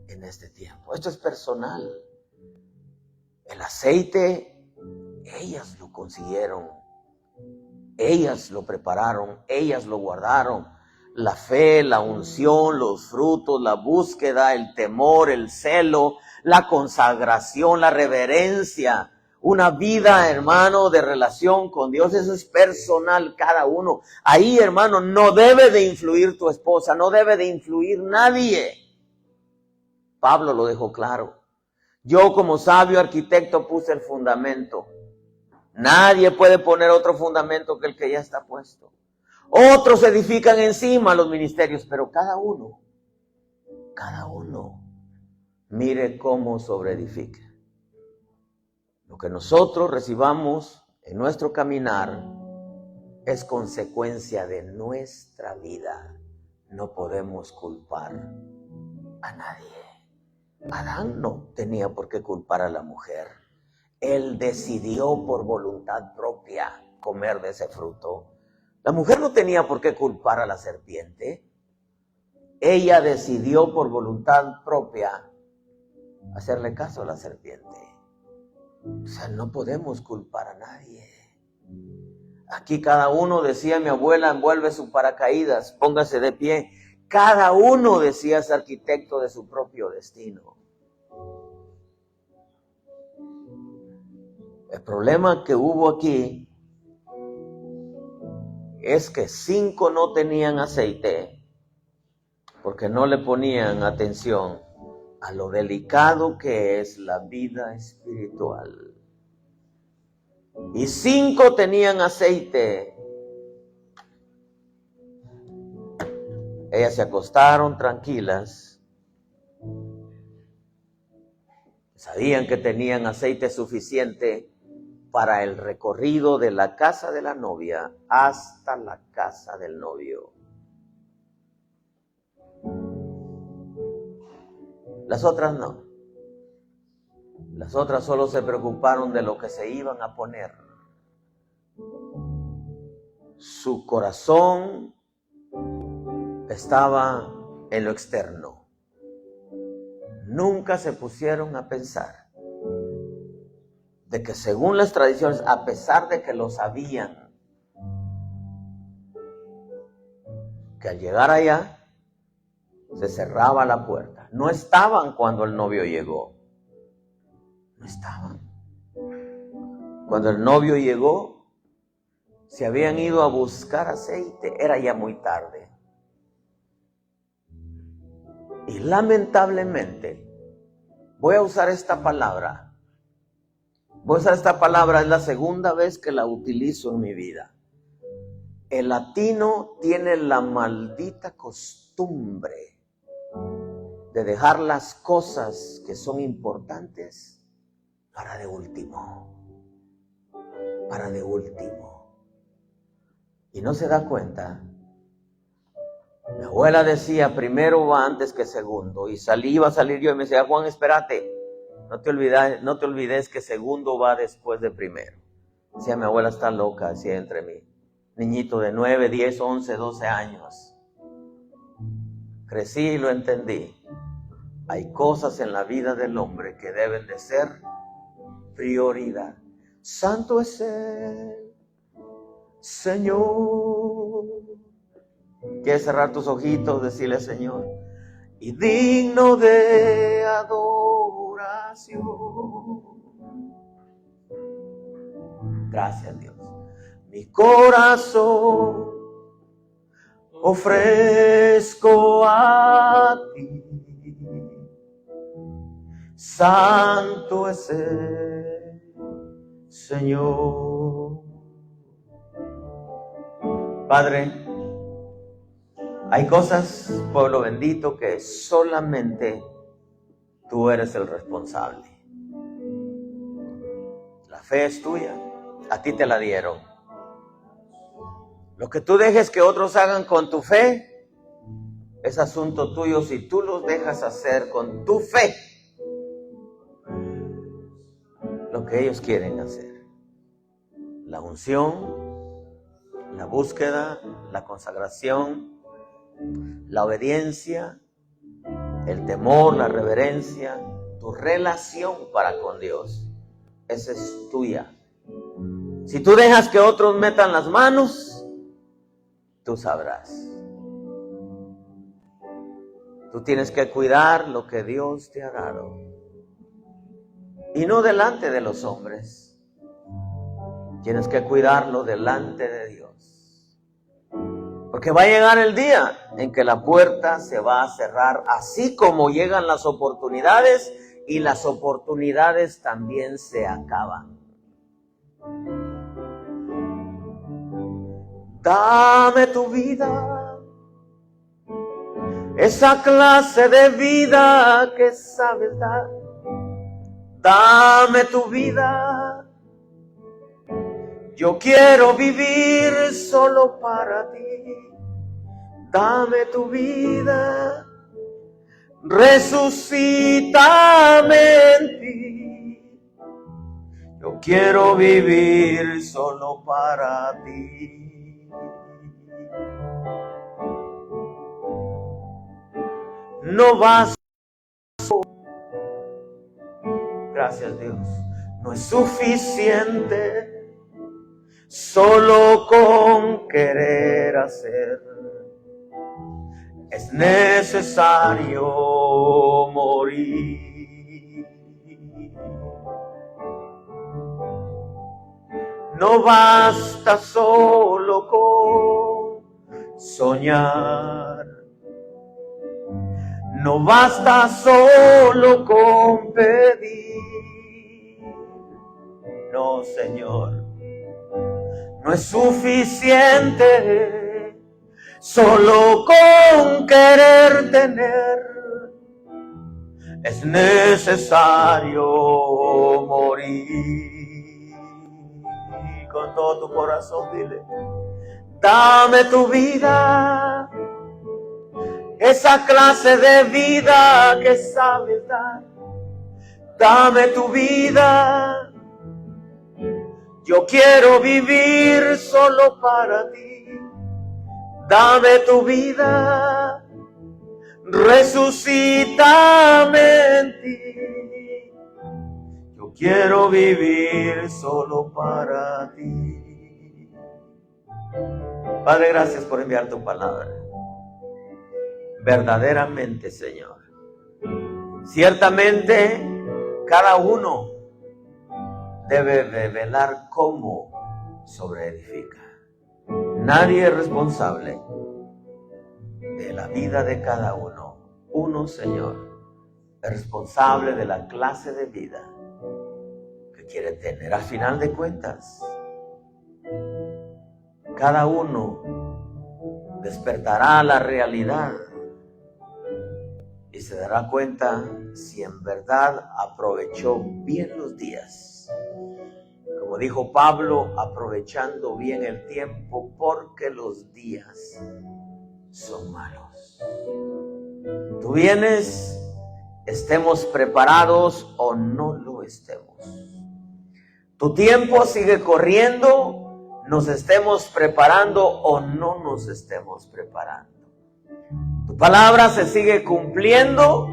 en este tiempo. Esto es personal. El aceite, ellas lo consiguieron, ellas lo prepararon, ellas lo guardaron. La fe, la unción, los frutos, la búsqueda, el temor, el celo, la consagración, la reverencia, una vida, hermano, de relación con Dios. Eso es personal cada uno. Ahí, hermano, no debe de influir tu esposa, no debe de influir nadie. Pablo lo dejó claro. Yo como sabio arquitecto puse el fundamento. Nadie puede poner otro fundamento que el que ya está puesto. Otros edifican encima los ministerios, pero cada uno, mire cómo sobreedifica. Lo que nosotros recibamos en nuestro caminar es consecuencia de nuestra vida. No podemos culpar a nadie. Adán no tenía por qué culpar a la mujer. Él decidió por voluntad propia comer de ese fruto. La mujer no tenía por qué culpar a la serpiente. Ella decidió por voluntad propia hacerle caso a la serpiente. O sea, no podemos culpar a nadie. Aquí cada uno, decía mi abuela, envuelve su paracaídas, póngase de pie. Cada uno, decía, es arquitecto de su propio destino. El problema que hubo aquí es que 5 no tenían aceite porque no le ponían atención a lo delicado que es la vida espiritual. Y 5 tenían aceite. Ellas se acostaron tranquilas. Sabían que tenían aceite suficiente para el recorrido de la casa de la novia hasta la casa del novio. Las otras no. Las otras solo se preocuparon de lo que se iban a poner. Su corazón estaba en lo externo. Nunca se pusieron a pensar de que según las tradiciones, a pesar de que lo sabían, que al llegar allá se cerraba la puerta. No estaban cuando el novio llegó. No estaban. Cuando el novio llegó, se habían ido a buscar aceite. Era ya muy tarde. Y lamentablemente, voy a usar esta palabra. Es la segunda vez que la utilizo en mi vida. El latino tiene la maldita costumbre de dejar las cosas que son importantes para de último. Y no se da cuenta. Mi abuela decía, primero va antes que segundo. Y iba a salir yo y me decía, Juan, espérate. No te olvides que segundo va después de primero. Decía, mi abuela está loca, decía entre mí. Niñito de 9, 10, 11, 12 años. Crecí y lo entendí. Hay cosas en la vida del hombre que deben de ser prioridad. Santo es el Señor. ¿Quieres cerrar tus ojitos? Decirle, Señor, y digno de adoración. Gracias, Dios. Mi corazón ofrezco a ti. Santo es el Señor. Padre, hay cosas, pueblo bendito, que solamente tú eres el responsable. La fe es tuya, a ti te la dieron. Lo que tú dejes que otros hagan con tu fe es asunto tuyo si tú los dejas hacer con tu fe lo que ellos quieren hacer. La unción, la búsqueda, la consagración, la obediencia, el temor, la reverencia, tu relación para con Dios, esa es tuya. Si tú dejas que otros metan las manos, tú sabrás. Tú tienes que cuidar lo que Dios te ha dado. Y no delante de los hombres. Tienes que cuidarlo delante de Dios. Porque va a llegar el día en que la puerta se va a cerrar, así como llegan las oportunidades, y las oportunidades también se acaban. Dame tu vida, esa clase de vida que sabes dar. Dame tu vida, yo quiero vivir solo para ti. Dame tu vida, resucítame en ti. Yo quiero vivir solo para ti. No vas. Gracias, Dios. No es suficiente solo con querer hacer. Es necesario morir. No basta solo con soñar. No basta solo con pedir. No, Señor, no es suficiente solo con querer tener. Es necesario morir. Con todo tu corazón dile, dame tu vida, esa clase de vida que sabes dar. Dame tu vida, yo quiero vivir solo para ti. Dame tu vida, resucítame en ti. Yo quiero vivir solo para ti. Padre, gracias por enviar tu palabra. Verdaderamente, Señor, ciertamente cada uno debe revelar cómo sobreedifica. Nadie es responsable de la vida de cada uno. Uno, Señor, es responsable de la clase de vida que quiere tener. Al final de cuentas, cada uno despertará a la realidad y se dará cuenta si en verdad aprovechó bien los días. Como dijo Pablo, aprovechando bien el tiempo, porque los días son malos. Tú vienes estemos preparados o no lo estemos. Tu tiempo sigue corriendo, nos estemos preparando o no nos estemos preparando. Tu palabra se sigue cumpliendo,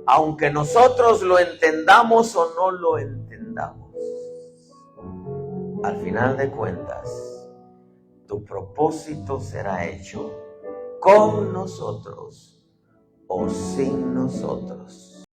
aunque nosotros lo entendamos o no lo entendamos. Al final de cuentas, tu propósito será hecho con nosotros o sin nosotros.